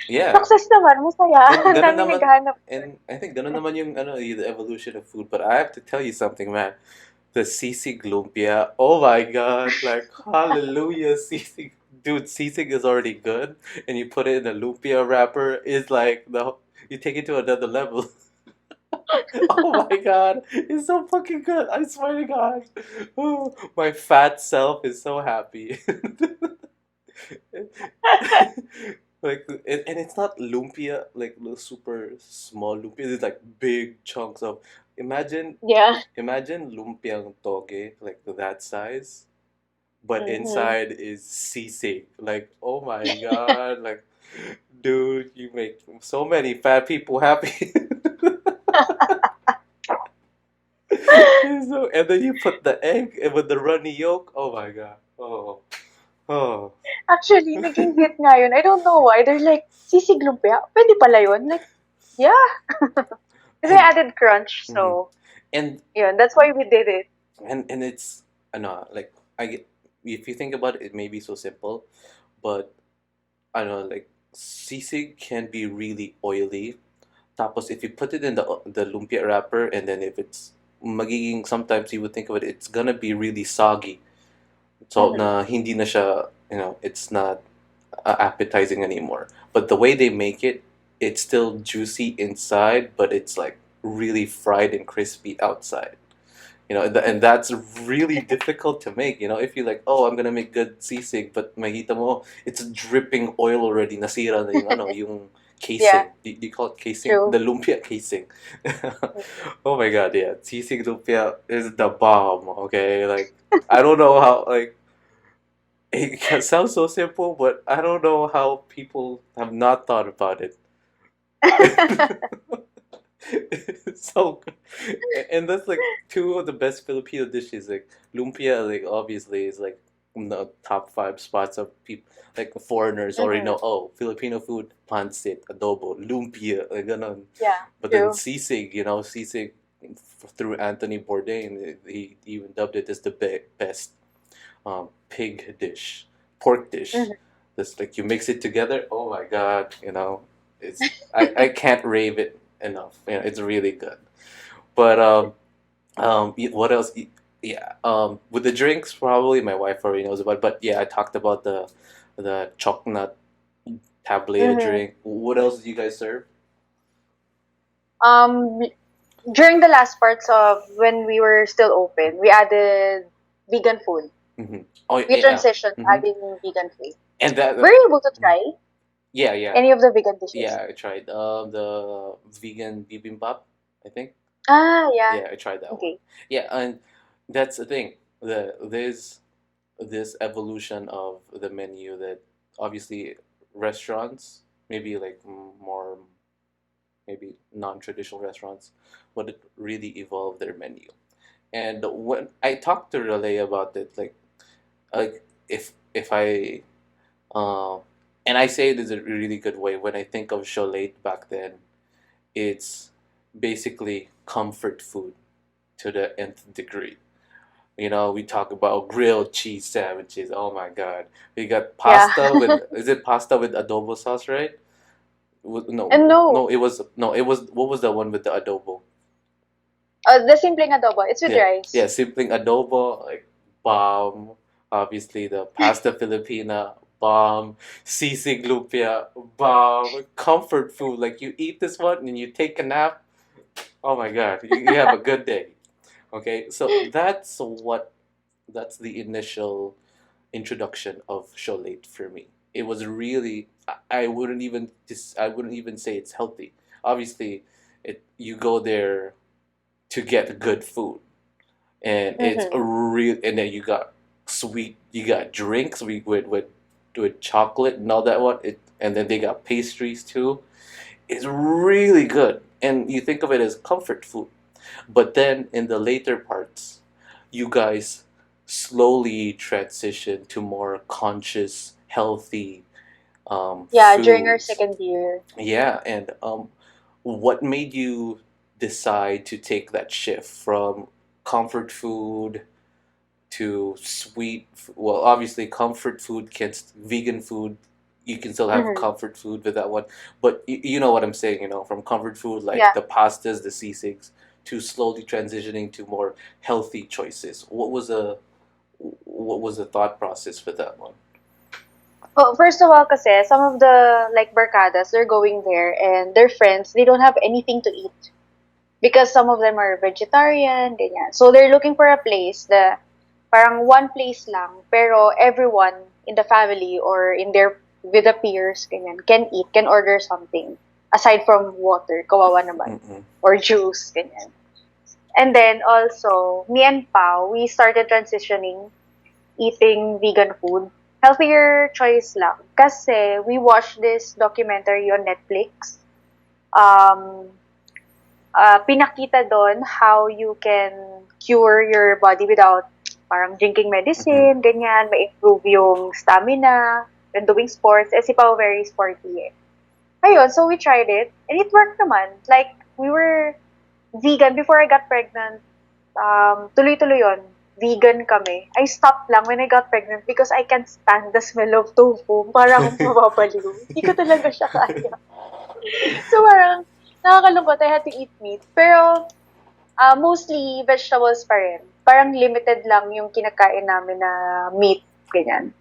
Speaker 1: Yeah.
Speaker 2: Success naman, masaya.
Speaker 1: And
Speaker 2: Ang
Speaker 1: ganun
Speaker 2: daming
Speaker 1: naman,
Speaker 2: naghahanap.
Speaker 1: and I think ganun naman yung the evolution of food. But I have to tell you something, man. The sisig lumpia, oh my god, like hallelujah, sisig. Dude, sisig is already good, and you put it in a lumpia wrapper, is like you take it to another level. Oh my god, it's so fucking good. I swear to God. Oh, my fat self is so happy. Like and it's not lumpia like little super small lumpia. It's like big chunks of. Imagine
Speaker 2: Yeah.
Speaker 1: imagine lumpiang toge like that size, but
Speaker 2: Mm-hmm.
Speaker 1: inside is sisig. Like oh my god, like dude, you make so many fat people happy. And then you put the egg and with the runny yolk. Oh my god. Oh.
Speaker 2: Actually, naging hit nga yun. I don't know why. They're like, sisig lumpia? Pwede pala yun? Like, yeah. Kasi I
Speaker 1: And
Speaker 2: added crunch,
Speaker 1: mhm.
Speaker 2: so,
Speaker 1: and
Speaker 2: yun. That's why we did it.
Speaker 1: and it's I know like I get if you think about it, it may be so simple, but I don't know like sisig can be really oily. Tapos if you put it in the lumpia wrapper and then if it's magiging sometimes you would think of it, it's gonna be really soggy. So
Speaker 2: Mm-hmm.
Speaker 1: na hindi na siya, it's not appetizing anymore. But the way they make it, it's still juicy inside, but it's like really fried and crispy outside. And that's really difficult to make. If you're like, oh, I'm gonna make good sisig, but makita mo, it's dripping oil already. Nasira na yung
Speaker 2: Yeah,
Speaker 1: casing. Do you call it casing?
Speaker 2: true.
Speaker 1: The lumpia casing. Oh my god, yeah. Sisig lumpia is the bomb, okay? Like, I don't know how, like, it sounds so simple, but I don't know how people have not thought about it. So good. And that's like two of the best Filipino dishes. Like lumpia, like obviously is like in the top five spots of people, like foreigners already
Speaker 2: Mhm.
Speaker 1: know. Oh, Filipino food, pancit, adobo, lumpia, like ganon.
Speaker 2: Yeah,
Speaker 1: But then
Speaker 2: true.
Speaker 1: sisig through Anthony Bourdain, he even dubbed it as the best pig dish, pork dish.
Speaker 2: Mhm.
Speaker 1: This like you mix it together. Oh my God, it's I can't rave it enough. It's really good. But what else? Yeah, with the drinks, probably my wife already knows about. But yeah, I talked about the chocolate tablea
Speaker 2: Mhm.
Speaker 1: drink. What else do you guys serve?
Speaker 2: Um, During the last parts of when we were still open, we added vegan food.
Speaker 1: Hmm. Oh
Speaker 2: We
Speaker 1: yeah.
Speaker 2: transitioned
Speaker 1: Hmm.
Speaker 2: adding vegan food.
Speaker 1: And that,
Speaker 2: Were you able to try
Speaker 1: yeah, yeah,
Speaker 2: any of the vegan dishes?
Speaker 1: yeah. I tried the vegan bibimbap. I think.
Speaker 2: Ah, yeah.
Speaker 1: Yeah, I tried that one.
Speaker 2: Okay.
Speaker 1: Yeah, and that's the thing. There's this evolution of the menu that obviously restaurants, maybe like more maybe non-traditional restaurants, would really evolve their menu. And when I talked to Raleigh about it, like if I uh, and I say it is a really good way. When I think of Cholate back then, it's basically comfort food to the nth degree. We talk about grilled cheese sandwiches. Oh my God. We got
Speaker 2: Yeah.
Speaker 1: pasta with, is it pasta with adobo sauce, right? No,
Speaker 2: And
Speaker 1: no,
Speaker 2: no,
Speaker 1: it was, what was the one with the adobo?
Speaker 2: the simpleng adobo. It's with
Speaker 1: Yeah, yeah,
Speaker 2: rice.
Speaker 1: sibling adobo, like bomb. Obviously, the pasta Filipina, bomb. Sisig lumpia, bomb. Comfort food, like you eat this one and you take a nap. Oh my God, you have a good day. Okay, so that's the initial introduction of Cholate for me. It was really I wouldn't even say it's healthy. Obviously, it you go there to get good food, and it's a
Speaker 2: Mm-hmm.
Speaker 1: real. And then you got drinks with chocolate and all that one. And then they got pastries too. It's really good, and you think of it as comfort food. But then in the later parts, you guys slowly transition to more conscious, healthy
Speaker 2: Yeah, during our
Speaker 1: foods.
Speaker 2: second year.
Speaker 1: Yeah, and what made you decide to take that shift from comfort food to well, obviously, comfort food vegan food. You can still have
Speaker 2: Mm-hmm.
Speaker 1: comfort food with that one, but you know what I'm saying. From comfort food like
Speaker 2: Yeah.
Speaker 1: the pastas, the sisigs, to slowly transitioning to more healthy choices. What was the thought process with that one?
Speaker 2: Well, first of all, kasi some of the like barkadas, they're going there and their friends, they don't have anything to eat because some of them are vegetarian, ganyan. So they're looking for a place parang one place lang, pero everyone in the family or in their with the peers, ganyan, can eat, can order something aside from water, kawawa naman,
Speaker 1: Mm-mm.
Speaker 2: or juice, ganyan. And then also, me and Pao, we started transitioning eating vegan food. Healthier choice lang. Kasi we watched this documentary on Netflix. Um, Pinakita doon how you can cure your body without parang drinking
Speaker 1: Mm-hmm.
Speaker 2: medicine, ganyan, ma-improve yung stamina when doing sports. Eh, si Pao very sporty eh. Ayun, so we tried it, and it worked naman. Like, we were vegan before I got pregnant. Tuloy-tuloy yun. Vegan kami. I stopped lang when I got pregnant because I can't stand the smell of tofu. Parang akong mababaliw. Hindi ko talaga siya kaya. So parang nakakalungkot. I had to eat meat. Pero mostly vegetables pa rin. Parang limited lang yung kinakain namin na meat. Ganyan.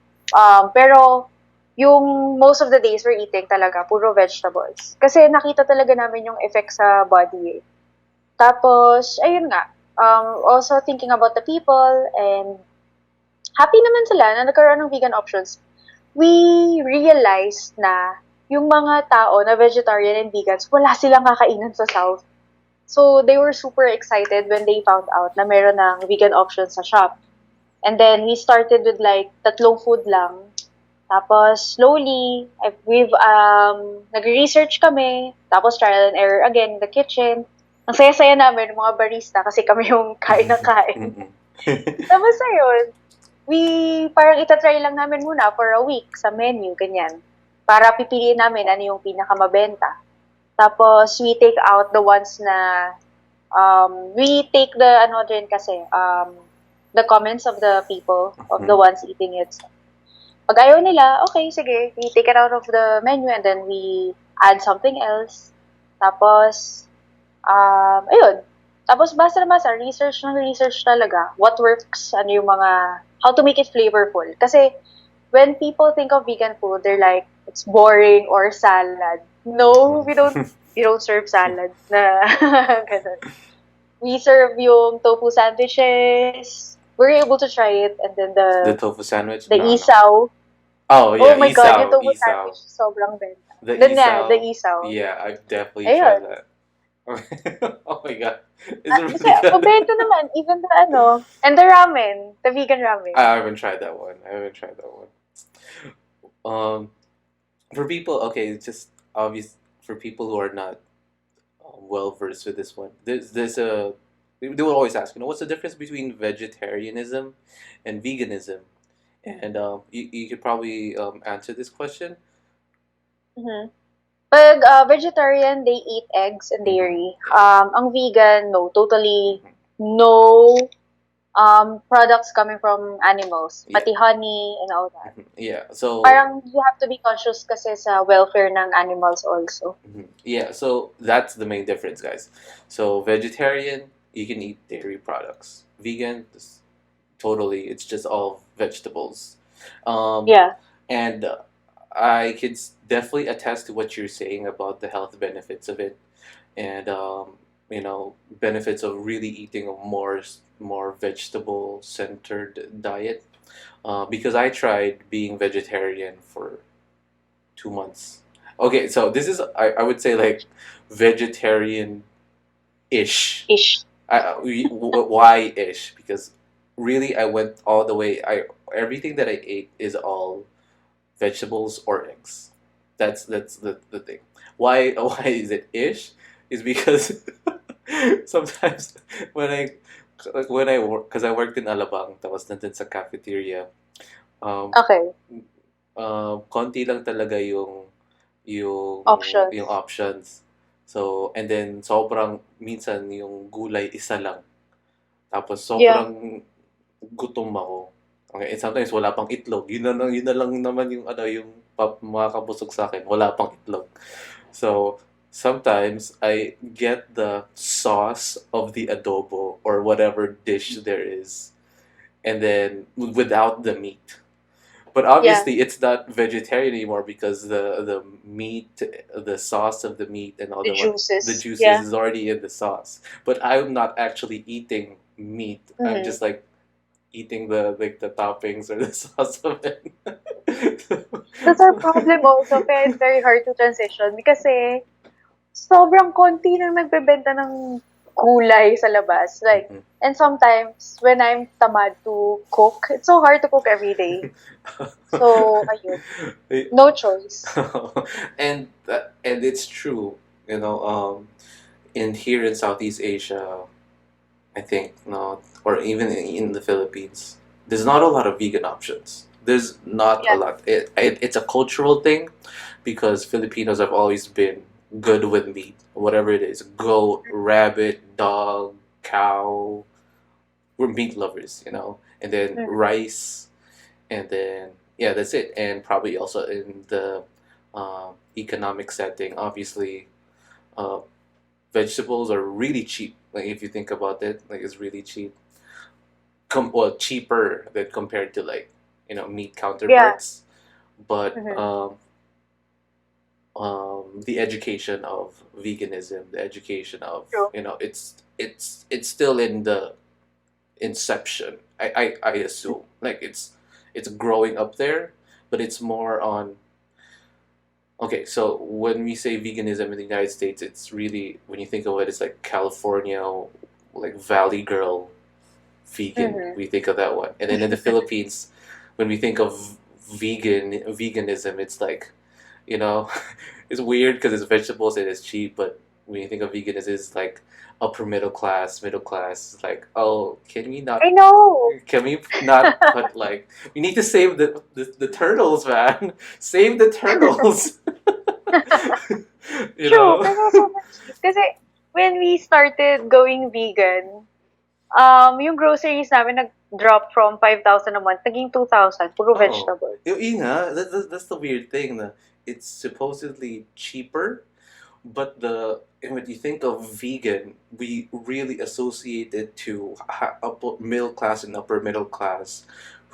Speaker 2: Pero yung most of the days we're eating talaga, puro vegetables. Kasi nakita talaga namin yung effect sa body eh. Tapos, ayun nga. Also thinking about the people, and happy naman sila na nagkaroon ng vegan options. We realized na yung mga tao na vegetarian and vegans, wala silang kakainan sa South. So, they were super excited when they found out na meron ng vegan options sa shop. And then, we started with like tatlong food lang. Tapos, slowly, nag-research kami. Tapos, trial and error again in the kitchen. Ang saya-saya namin, mga barista, kasi kami yung kain ng kain. Tapos, ayun, parang itatry lang namin muna for a week sa menu, ganyan. Para pipiliin namin ano yung pinakamabenta. Tapos, we take out the ones na, we take the, ano din kasi, the comments of the people, of the ones eating it. Pag ayaw nila, okay, sige, we take it out of the menu and then we add something else. Tapos, ayun. Tapos, basta na basta, research ng research talaga. What works, ano yung mga, how to make it flavorful. Kasi, when people think of vegan food, they're like, it's boring or salad. No, we don't serve salad. Na, ganun. We serve yung tofu sandwiches. We're able to try it, and then
Speaker 1: The
Speaker 2: the
Speaker 1: tofu sandwich?
Speaker 2: the
Speaker 1: No, no.
Speaker 2: isaw.
Speaker 1: Oh,
Speaker 2: Oh
Speaker 1: yeah,
Speaker 2: my God, yung
Speaker 1: isaw,
Speaker 2: tofu
Speaker 1: isaw.
Speaker 2: sandwich, sobrang benta.
Speaker 1: The
Speaker 2: Then nga, the
Speaker 1: isaw.
Speaker 2: isaw.
Speaker 1: Yeah, I've definitely
Speaker 2: Ayun.
Speaker 1: tried that. Oh my God. Is it
Speaker 2: Kasi,
Speaker 1: really good?
Speaker 2: mabenta naman, even the ano, and the ramen, the vegan ramen.
Speaker 1: I haven't tried that one. For people, okay, it's just obvious for people who are not well versed with this one. There's a they will always ask, what's the difference between vegetarianism and veganism? And you could probably answer this question.
Speaker 2: Mhm. Pag vegetarian, they eat eggs and dairy. Ang vegan, no, totally no products coming from animals.
Speaker 1: Yeah.
Speaker 2: Pati honey and all that.
Speaker 1: Yeah, so
Speaker 2: Parang you have to be conscious kasi sa welfare ng animals also.
Speaker 1: yeah, so that's the main difference, guys. So vegetarian, you can eat dairy products. Vegan, totally, it's just all vegetables.
Speaker 2: Yeah.
Speaker 1: And I could definitely attest to what you're saying about the health benefits of it, and benefits of really eating a more vegetable centered diet. Because I tried being vegetarian for 2 months. Okay, so this is I would say like vegetarian ish.
Speaker 2: Ish.
Speaker 1: Why ish? Because really I went all the way. I Everything that I ate is all vegetables or eggs. That's the thing. Why why is it ish? Is because sometimes when I work, because I worked in Alabang, tapos nandun sa cafeteria.
Speaker 2: Okay.
Speaker 1: Konti lang talaga yung
Speaker 2: Options.
Speaker 1: yung options. So, and then sobrang minsan yung gulay isa lang. Tapos sobrang gutom ako. Okay, and sometimes wala pang itlog. Yun na lang naman yung yung makakabusog sa akin. Wala pang itlog. So, sometimes I get the sauce of the adobo or whatever dish there is, and then without the meat. But obviously, it's not vegetarian anymore because the meat, the sauce of the meat, and all
Speaker 2: The juices.
Speaker 1: the juices
Speaker 2: Yeah.
Speaker 1: is already in the sauce. But I'm not actually eating meat. I'm just like eating the toppings or the sauce of it.
Speaker 2: That's our problem also, kaya it's very hard to transition kasi sobrang konti nang nagbebenta ng gulay sa labas. Like, and sometimes, when I'm tamad to cook, it's so hard to cook every day. So, ayun. No choice.
Speaker 1: And it's true, in here in Southeast Asia, I think not, or even in the Philippines, there's not a lot of vegan options. There's not a lot. It's a cultural thing because Filipinos have always been good with meat, whatever it is, goat, rabbit, dog, cow. We're meat lovers, and then rice, and then yeah, that's it. And probably also in the economic setting, obviously, uh, vegetables are really cheap. Like if you think about it, like it's really cheap. Well, cheaper than compared to like meat counterparts. But the education of veganism, the education of
Speaker 2: True.
Speaker 1: it's it's still in the inception. I assume like it's growing up there, but it's more on. Okay, so when we say veganism in the United States, it's really when you think of it, it's like California, like Valley Girl vegan.
Speaker 2: Mm-hmm.
Speaker 1: We think of that one, and then in the Philippines, when we think of veganism, it's like, you know, it's weird because it's vegetables and it's cheap, but when you think of veganism, it's like upper middle class. It's like, oh,
Speaker 2: I know.
Speaker 1: can we not put like we need to save the turtles, man. Save the turtles. You
Speaker 2: True,
Speaker 1: know?
Speaker 2: pero sobrang cheap. Kasi when we started going vegan, yung groceries namin nag-drop from 5,000 a month, naging 2,000, puro
Speaker 1: Oh,
Speaker 2: vegetables.
Speaker 1: yun nga, that's the weird thing. It's supposedly cheaper, but when you think of vegan, we really associate it to upper middle class and upper middle class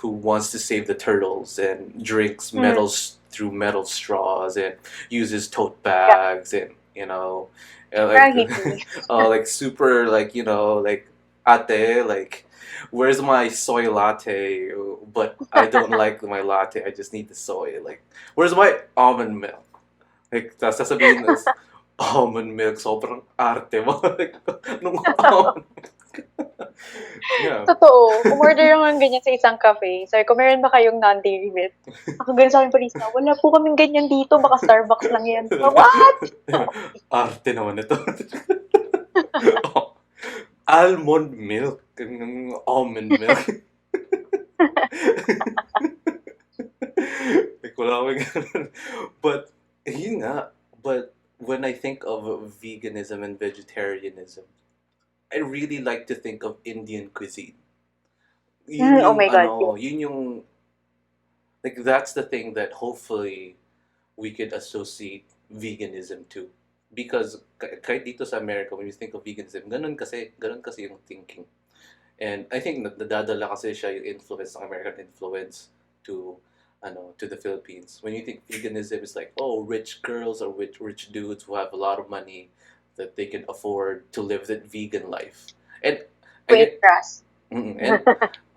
Speaker 1: who wants to save the turtles and drinks
Speaker 2: Mm,
Speaker 1: through metal straws and uses tote
Speaker 2: yeah,
Speaker 1: bags and like
Speaker 2: parang hippies.
Speaker 1: like super like like ate like where's my soy latte, but I don't like my latte, I just need the soy, like where's my almond milk, like tas sasabihin is almond milk, sobrang arte mo. Like, nung almond milk. Yeah.
Speaker 2: Totoo, umorder lang ng ganyan sa isang cafe. Sabi ko, meron ba kayong non-dairy milk? Ako ganun sa akin barista, wala po kaming ganyan dito, baka Starbucks lang yan. What?
Speaker 1: Arte naman ito. Oh, almond milk. Almond milk. Like, wala akong ganun. But, yun nga. But, when I think of veganism and vegetarianism, I really like to think of Indian cuisine.
Speaker 2: Oh my God, yes.
Speaker 1: Yun yung, like, that's the thing that hopefully we could associate veganism to. Because kahit dito sa America, when you think of veganism, ganun kasi yung thinking. And I think nadadala kasi siya yung influence ng American influence to to the Philippines. When you think veganism is like, oh, rich girls or rich dudes who have a lot of money that they can afford to live that vegan life. And I
Speaker 2: Wait,
Speaker 1: get
Speaker 2: Ras.
Speaker 1: and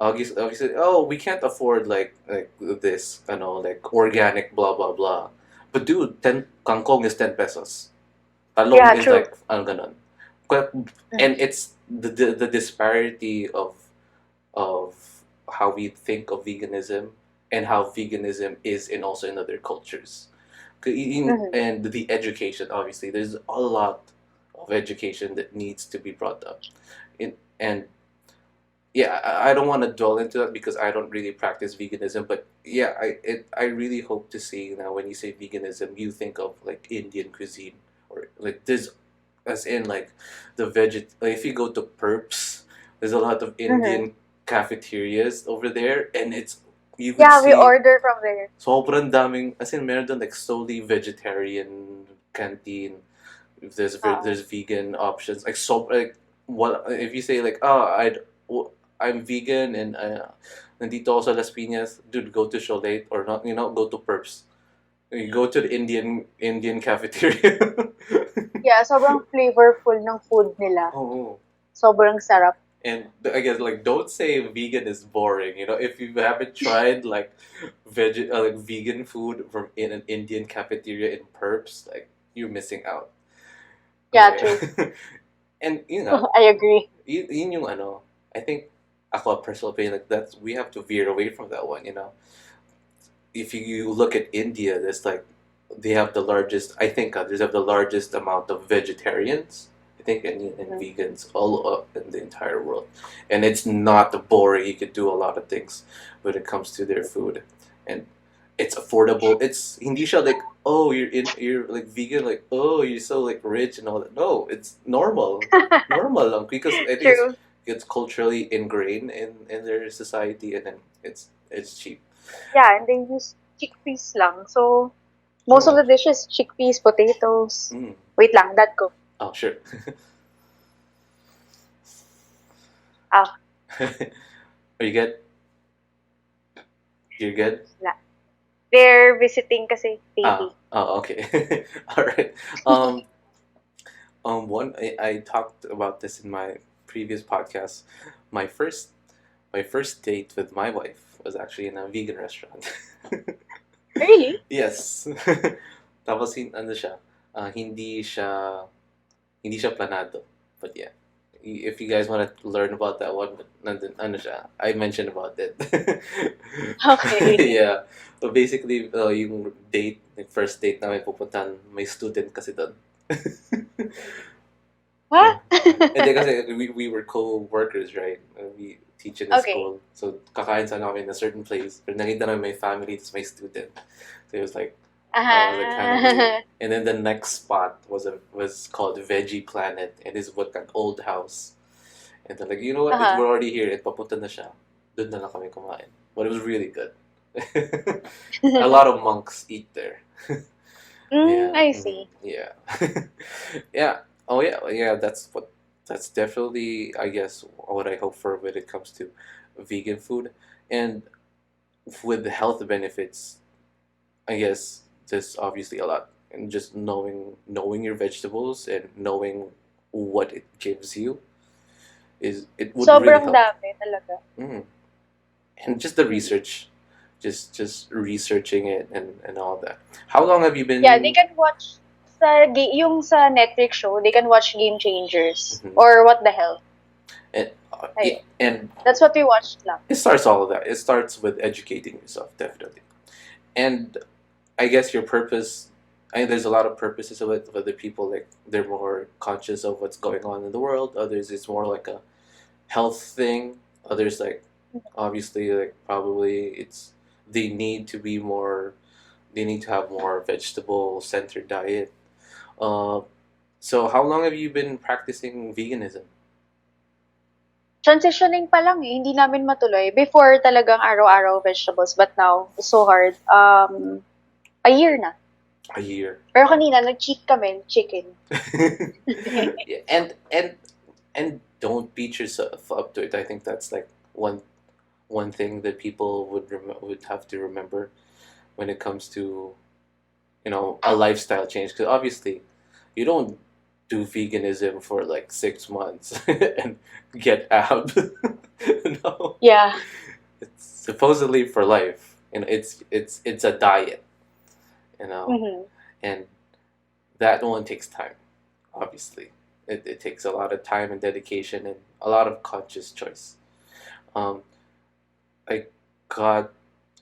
Speaker 1: obviously, oh, we can't afford like this, like organic blah blah blah. But dude, 10 kangkong is 10 pesos. Talong
Speaker 2: Yeah,
Speaker 1: is
Speaker 2: true.
Speaker 1: like ano ganon. And it's the disparity of how we think of veganism and how veganism is in also in other cultures.
Speaker 2: Mm-hmm.
Speaker 1: And the education, obviously, there's a lot of education that needs to be brought up. And yeah, I don't want to dwell into that because I don't really practice veganism. But yeah, I really hope to see now when you say veganism, you think of like Indian cuisine or like this, as in like the like if you go to Perps, there's a lot of
Speaker 2: Mm-hmm.
Speaker 1: Indian cafeterias over there, and it's you could
Speaker 2: Yeah, we
Speaker 1: see
Speaker 2: order from there.
Speaker 1: sobrang daming, as in meron doon like solely vegetarian canteen. If
Speaker 2: Uh,
Speaker 1: there's vegan options, like so like what if you say like oh I'm vegan and nandito ako sa Las Piñas, dude, go to Cholate or not, go to Perps. You go to the Indian cafeteria.
Speaker 2: yeah, sobrang flavorful ng food nila.
Speaker 1: Oh.
Speaker 2: Sobrang sarap.
Speaker 1: And I guess like don't say vegan is boring. If you haven't tried like like vegan food from in an Indian cafeteria in Perps, like you're missing out.
Speaker 2: Yeah, true.
Speaker 1: Okay. And
Speaker 2: I agree.
Speaker 1: yun yung I think ako personal opinion like that we have to veer away from that one. If you look at India, there's like they have the largest. I think they have the largest amount of vegetarians. I think and
Speaker 2: Mhm.
Speaker 1: vegans all up in the entire world, and it's not boring. You could do a lot of things when it comes to their food, and it's affordable. It's hindi siya like oh you're like vegan like oh you're so like rich and all that. No, it's normal lang because I think
Speaker 2: True.
Speaker 1: it's culturally ingrained in their society, and then it's cheap.
Speaker 2: Yeah, and they use chickpeas lang. So, most of
Speaker 1: Oh.
Speaker 2: the dishes, chickpeas, potatoes.
Speaker 1: Mm.
Speaker 2: Wait lang, that go.
Speaker 1: Oh, sure.
Speaker 2: Ah,
Speaker 1: Are you good? You're good?
Speaker 2: wala. They're visiting kasi
Speaker 1: Ah,
Speaker 2: baby.
Speaker 1: oh, okay. All right. Um, I talked about this in my previous podcast. My first my first date with my wife was actually in a vegan restaurant.
Speaker 2: Really?
Speaker 1: Yes. Tapos ano siya, hindi siya planado. But yeah, if you guys want to learn about that one, but nandun, ano siya, I mentioned about it.
Speaker 2: Okay.
Speaker 1: Yeah. So basically, yung date, yung first date namin pupuntahan, may student kasi doon.
Speaker 2: What?
Speaker 1: Hindi kasi we were co-workers, right? We teach in a
Speaker 2: Okay.
Speaker 1: school. So kakain sana kami in a certain place. Pero nakita namin may family, tapos may student. So it was like, kind of weird.
Speaker 2: Ah.
Speaker 1: And then the next spot was called Veggie Planet. It is what an old house. And they're like, you know what? We're already here. At papunta na siya. Doon na lang kami kumain. But it was really good. A lot of monks eat there. Yeah.
Speaker 2: I see.
Speaker 1: Yeah. Yeah. Oh yeah. Yeah. That's definitely, I guess, what I hope for when it comes to vegan food, and with the health benefits. I guess there's obviously a lot, and just knowing your vegetables and knowing what it gives you is it would really
Speaker 2: Sobrang
Speaker 1: help.
Speaker 2: dami talaga.
Speaker 1: Mm. And just the research, just researching it and all that. How long have you been?
Speaker 2: Yeah, they can watch yung sa Netflix show, they can watch Game Changers
Speaker 1: Mhm.
Speaker 2: or What the Hell.
Speaker 1: And,
Speaker 2: Ayun.
Speaker 1: and
Speaker 2: That's what we watched lang.
Speaker 1: it starts all of that. It starts with educating yourself, definitely. And I guess your purpose. There's a lot of purposes of it. Other people, like, they're more conscious of what's going on in the world. Others, it's more like a health thing. Others, like, obviously, like, probably it's they need to be more. They need to have more vegetable centered diet. Uh, so how long have you been practicing veganism?
Speaker 2: Transitioning pa lang eh, hindi namin matuloy. Before talagang araw-araw vegetables, but now, it's so hard. A year na.
Speaker 1: A year.
Speaker 2: Pero kanina, nag-cheat kami, chicken.
Speaker 1: Yeah, and don't beat yourself up to it. I think that's like one thing that people would have to remember when it comes to a lifestyle change, because obviously you don't do veganism for like 6 months and get abs. No,
Speaker 2: Yeah.
Speaker 1: it's supposedly for life. It's a diet,
Speaker 2: Mhm.
Speaker 1: and that one takes time. Obviously, it takes a lot of time and dedication and a lot of conscious choice. Um, I got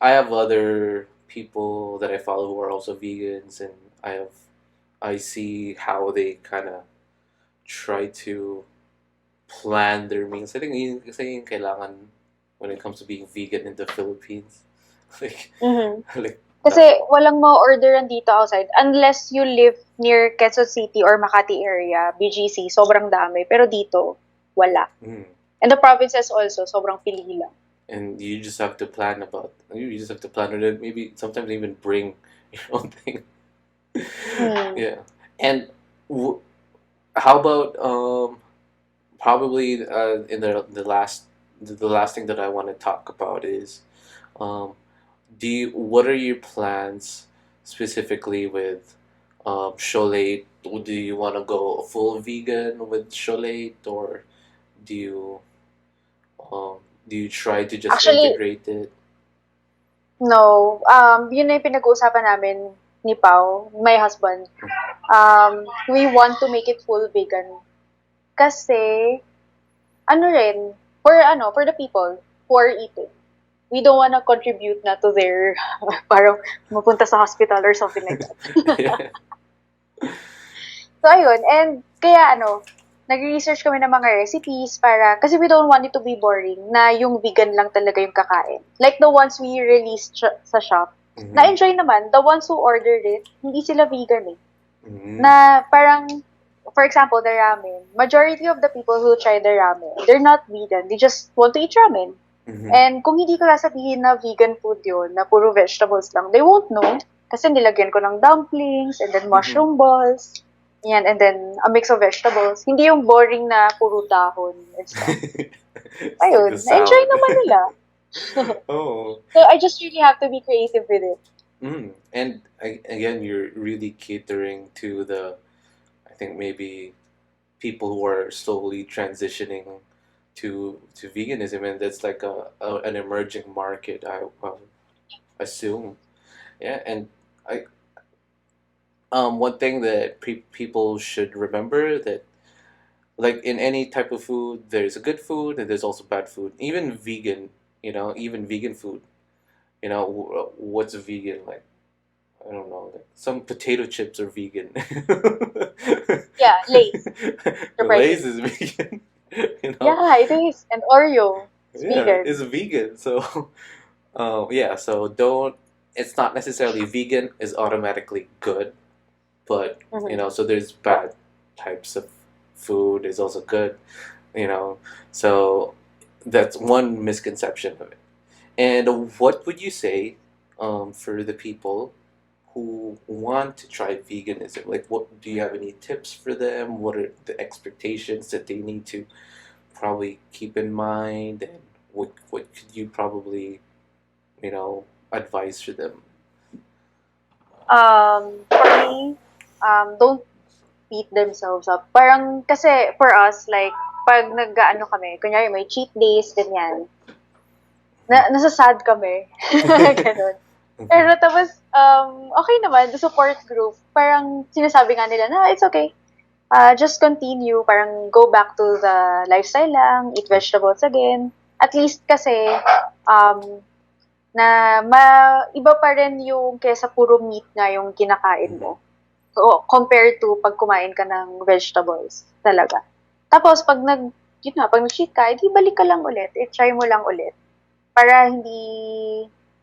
Speaker 1: I have other people that I follow who are also vegans, and I see how they kind of try to plan their meals. I think yun kasi yung kailangan when it comes to being vegan in the Philippines. Like,
Speaker 2: Mhm.
Speaker 1: like
Speaker 2: Kasi walang ma-orderan dito outside unless you live near Quezon City or Makati area, BGC, sobrang dami. Pero dito, wala.
Speaker 1: mm.
Speaker 2: And the provinces also, sobrang pili lang.
Speaker 1: And you just have to plan with it. Maybe sometimes even bring your own thing. Yeah. And w- how about probably in the last thing that I want to talk about is um what are your plans specifically with Cholate? Do you want to go full vegan with Cholate, or do you um do you try to just
Speaker 2: Actually,
Speaker 1: integrate it?
Speaker 2: no. Yun na yung pinag-uusapan namin ni Pao, my husband. We want to make it full vegan. Kasi, for the people who are eating. We don't wanna contribute na to their, parang mapunta sa hospital or something like that. So, ayun. And, kaya nag-research kami ng mga recipes kasi we don't want it to be boring na yung vegan lang talaga yung kakain. Like the ones we released sa shop.
Speaker 1: Mhm.
Speaker 2: Na-enjoy naman, the ones who ordered it, hindi sila vegan eh.
Speaker 1: Mhm.
Speaker 2: Na parang, for example, the ramen. Majority of the people who try the ramen, they're not vegan. They just want to eat ramen.
Speaker 1: Mhm.
Speaker 2: And kung hindi ko sasabihin na vegan food yun, na puro vegetables lang, they won't know. Kasi nilagyan ko ng dumplings, and then mushroom balls. Yan, and then a mix of vegetables. Hindi yung boring na puro dahon and stuff.
Speaker 1: It's
Speaker 2: Ayun,
Speaker 1: like a
Speaker 2: na-enjoy
Speaker 1: salad.
Speaker 2: naman nila.
Speaker 1: Oh.
Speaker 2: So I just really have to be creative with it.
Speaker 1: And again, you're really catering to I think maybe people who are slowly transitioning to veganism, and that's like an emerging market, I assume. Yeah, and I one thing that people should remember that like in any type of food, there's a good food and there's also bad food. Even vegan, even vegan food. What's vegan like? I don't know. Like some potato chips are vegan.
Speaker 2: Yeah, Lay's,
Speaker 1: Lay's
Speaker 2: surprisingly.
Speaker 1: is vegan. You know,
Speaker 2: Yeah, it is. And Oreo, it's
Speaker 1: yeah,
Speaker 2: vegan.
Speaker 1: it's vegan. So, yeah. So don't. It's not necessarily vegan is automatically good, but
Speaker 2: Hmm.
Speaker 1: so there's bad types of food is also good. You know, so that's one misconception of it. And what would you say, for the people who want to try veganism? Like, what do you have any tips for them? What are the expectations that they need to probably keep in mind? And what could you probably, advise for them?
Speaker 2: For me, don't beat themselves up. Parang, kasi for us, like, pag nag-ano kami, kunyari may cheat days, ganyan, nasasad kami. Ganon. Pero
Speaker 1: Mhm.
Speaker 2: tapos, okay naman, the support group, parang sinasabi nga nila na it's okay. Just continue, parang go back to the lifestyle lang, eat vegetables again. At least kasi, um, iba pa rin yung kesa puro meat nga yung kinakain
Speaker 1: Mhm.
Speaker 2: mo. So, compared to pag kumain ka ng vegetables talaga. Tapos, pag nag-cheat ka, edi balik ka lang ulit. I-try mo lang ulit. Para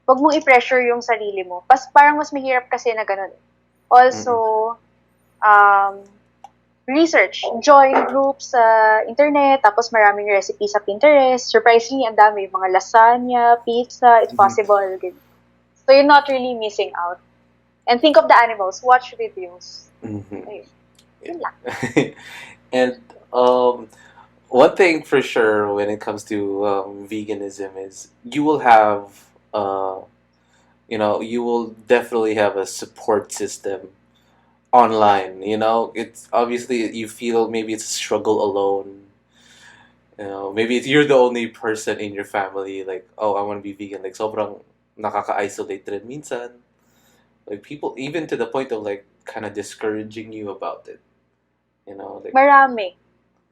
Speaker 2: wag mong i-pressure yung sarili mo. Parang mas mahirap kasi na ganun. Also,
Speaker 1: Mhm.
Speaker 2: um, research. Join groups sa internet, tapos maraming recipes sa Pinterest. Surprisingly, ang dami. Mga lasagna, pizza, it's
Speaker 1: Mhm.
Speaker 2: possible. So, you're not really missing out. And think of the animals. Watch videos.
Speaker 1: Mhm.
Speaker 2: Ayun. Yun lang.
Speaker 1: Yeah. And one thing for sure when it comes to veganism is you will have you will definitely have a support system online. It's obviously you feel maybe it's a struggle alone. Maybe you're the only person in your family like, oh, I want to be vegan. Like sobrang nakaka-isolate rin minsan. Like people even to the point of like kind of discouraging you about it. Like.
Speaker 2: Marami.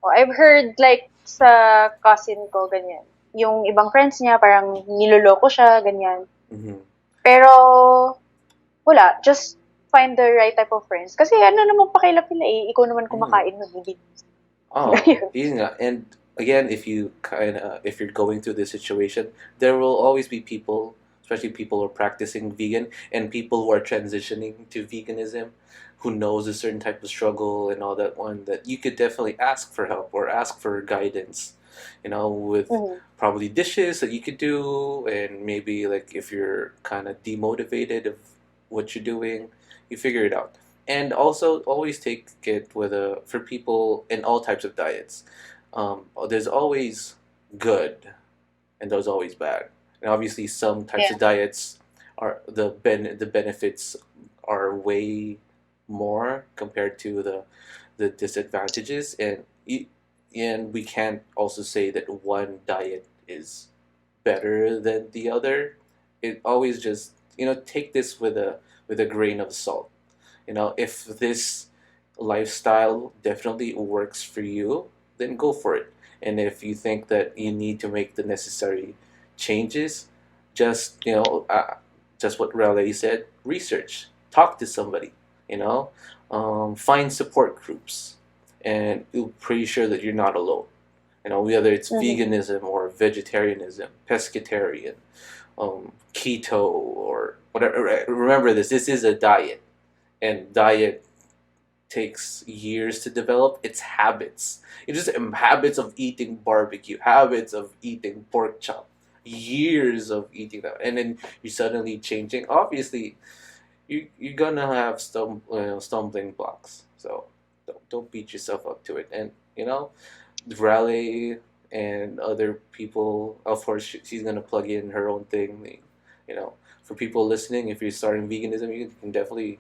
Speaker 2: Oh, I've heard like sa cousin ko, ganyan. Yung ibang friends niya, parang niloloko siya, ganyan.
Speaker 1: Mhm.
Speaker 2: Pero, wala. Just find the right type of friends. Kasi ano naman pakilap nila eh. Ikaw naman
Speaker 1: Mm.
Speaker 2: kumakain nun, hindi.
Speaker 1: Oh, yun nga. And again, if you're going through this situation, there will always be people, especially people who are practicing vegan and people who are transitioning to veganism, who knows a certain type of struggle and all that one that you could definitely ask for help or ask for guidance, with
Speaker 2: Mhm.
Speaker 1: probably dishes that you could do, and maybe like if you're kind of demotivated of what you're doing, you figure it out. And also always take it with a for people in all types of diets. There's always good and there's always bad. And obviously, some types
Speaker 2: Yeah.
Speaker 1: of diets are the benefits are way more compared to the disadvantages, and we can't also say that one diet is better than the other. It always just take this with a grain of salt. If this lifestyle definitely works for you, then go for it. And if you think that you need to make the necessary changes, just just what Raleigh said, research, talk to somebody, you know, find support groups, and you're pretty sure that you're not alone. Whether it's
Speaker 2: Mhm.
Speaker 1: veganism or vegetarianism, pescatarian, keto or whatever. Remember this. This is a diet, and diet takes years to develop. It's habits. It's just habits of eating barbecue, habits of eating pork chop, years of eating that, and then you're suddenly changing. Obviously, you're gonna have stumbling blocks. So don't beat yourself up to it. And Raleigh and other people, of course, she's gonna plug in her own thing. For people listening, if you're starting veganism, you can definitely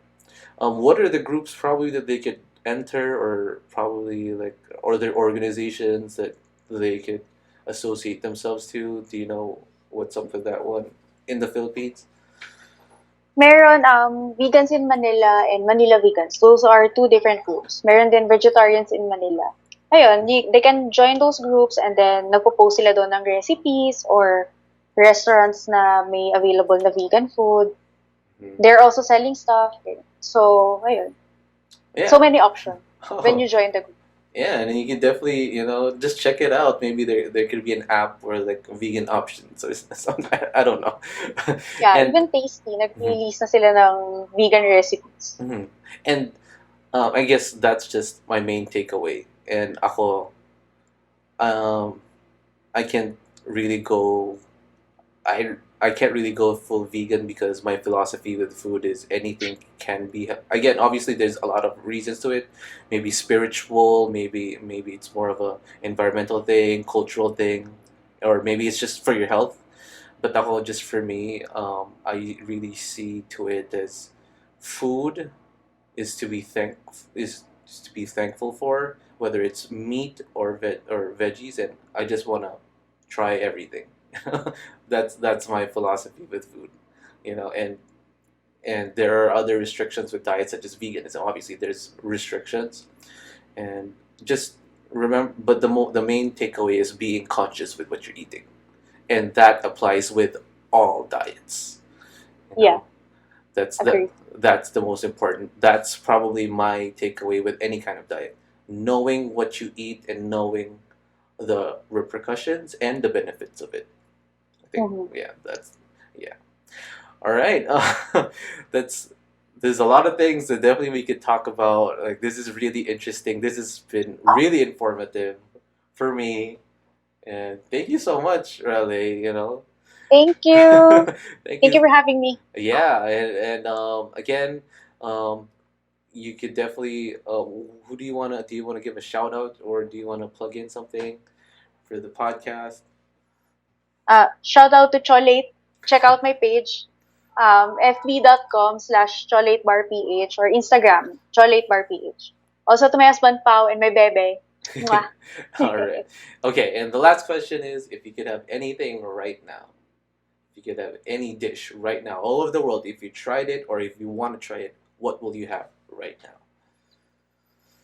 Speaker 1: what are the groups probably that they could enter, or probably like, or their organizations that they could associate themselves to? Do you know what's up with that one in the Philippines?
Speaker 2: Meron vegans in Manila and Manila vegans. Those are two different groups. Meron din vegetarians in Manila. Ayun, they can join those groups and then nagpo-post sila doon ng recipes or restaurants na may available na vegan food.
Speaker 1: Mhm.
Speaker 2: They're also selling stuff. So, ayun. So
Speaker 1: Yeah.
Speaker 2: many options when
Speaker 1: Oh,
Speaker 2: you join the group.
Speaker 1: yeah, and you can definitely, just check it out. Maybe there could be an app or like vegan options or something. I don't know.
Speaker 2: Yeah,
Speaker 1: And
Speaker 2: even Tasty,
Speaker 1: mhm,
Speaker 2: nag-release na sila ng vegan recipes.
Speaker 1: mhm. And I guess that's just my main takeaway. And ako, um, I can't really go. I can't really go full vegan because my philosophy with food is anything can be. Again, obviously, there's a lot of reasons to it. Maybe spiritual. Maybe it's more of a environmental thing, cultural thing, or maybe it's just for your health. But ako, just for me, I really see to it as food is to be is to be thankful for, whether it's meat or veggies, and I just wanna try everything. That's my philosophy with food, and there are other restrictions with diets such as veganism. Obviously, there's restrictions, and just remember. But the main takeaway is being conscious with what you're eating, and that applies with all diets. You
Speaker 2: Yeah,
Speaker 1: know, that's the
Speaker 2: agree.
Speaker 1: that's the most important. That's probably my takeaway with any kind of diet. Knowing what you eat and knowing the repercussions and the benefits of it. I think,
Speaker 2: Mhm.
Speaker 1: yeah, yeah. All right. That's there's a lot of things that definitely we could talk about. Like, this is really interesting. This has been really informative for me. And thank you so much, Raleigh.
Speaker 2: Thank you.
Speaker 1: Thank
Speaker 2: Thank you
Speaker 1: you.
Speaker 2: for having me.
Speaker 1: Yeah, and again, um, you could definitely. Who do you wanna give a shout out, or do you wanna plug in something for the podcast?
Speaker 2: Shout out to Cholate. Check out my page. fb.com/cholatebarph or Instagram, cholatebarph. Also to my husband, Pau, and my bebe. Mwah.
Speaker 1: All right. Okay, and the last question is, if you could have anything right now, if you could have any dish right now, all over the world, if you tried it or if you want to try it, what will you have right now?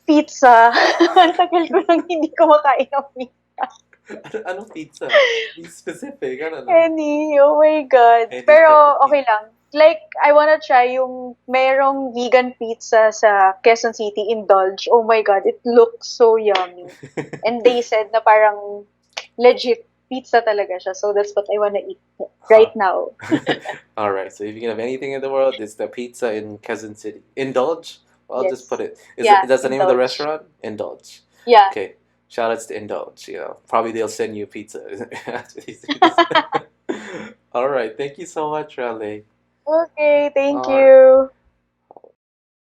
Speaker 2: Pizza. Ang tagal ko nang hindi kumakain ng pizza.
Speaker 1: Anong pizza? Be specific. I don't know.
Speaker 2: Any, oh my God.
Speaker 1: Any type of
Speaker 2: Pero
Speaker 1: pizza.
Speaker 2: okay lang. Like, I wanna try yung merong vegan pizza sa Quezon City, Indulge. Oh my God, it looks so yummy. And they said na parang legit pizza talaga siya. So that's what I wanna eat
Speaker 1: Huh.
Speaker 2: right now.
Speaker 1: All right. So if you can have anything in the world, it's the pizza in Quezon City. Indulge. Well, I'll just put
Speaker 2: Yes.
Speaker 1: it.
Speaker 2: Yeah,
Speaker 1: That's the name of the
Speaker 2: Indulge.
Speaker 1: restaurant? Indulge.
Speaker 2: Yeah.
Speaker 1: Okay. Shout outs to Indulge. Probably they'll send you pizza after these things. All right. Thank you so much, Raleigh.
Speaker 2: Okay, thank
Speaker 1: All right.
Speaker 2: you.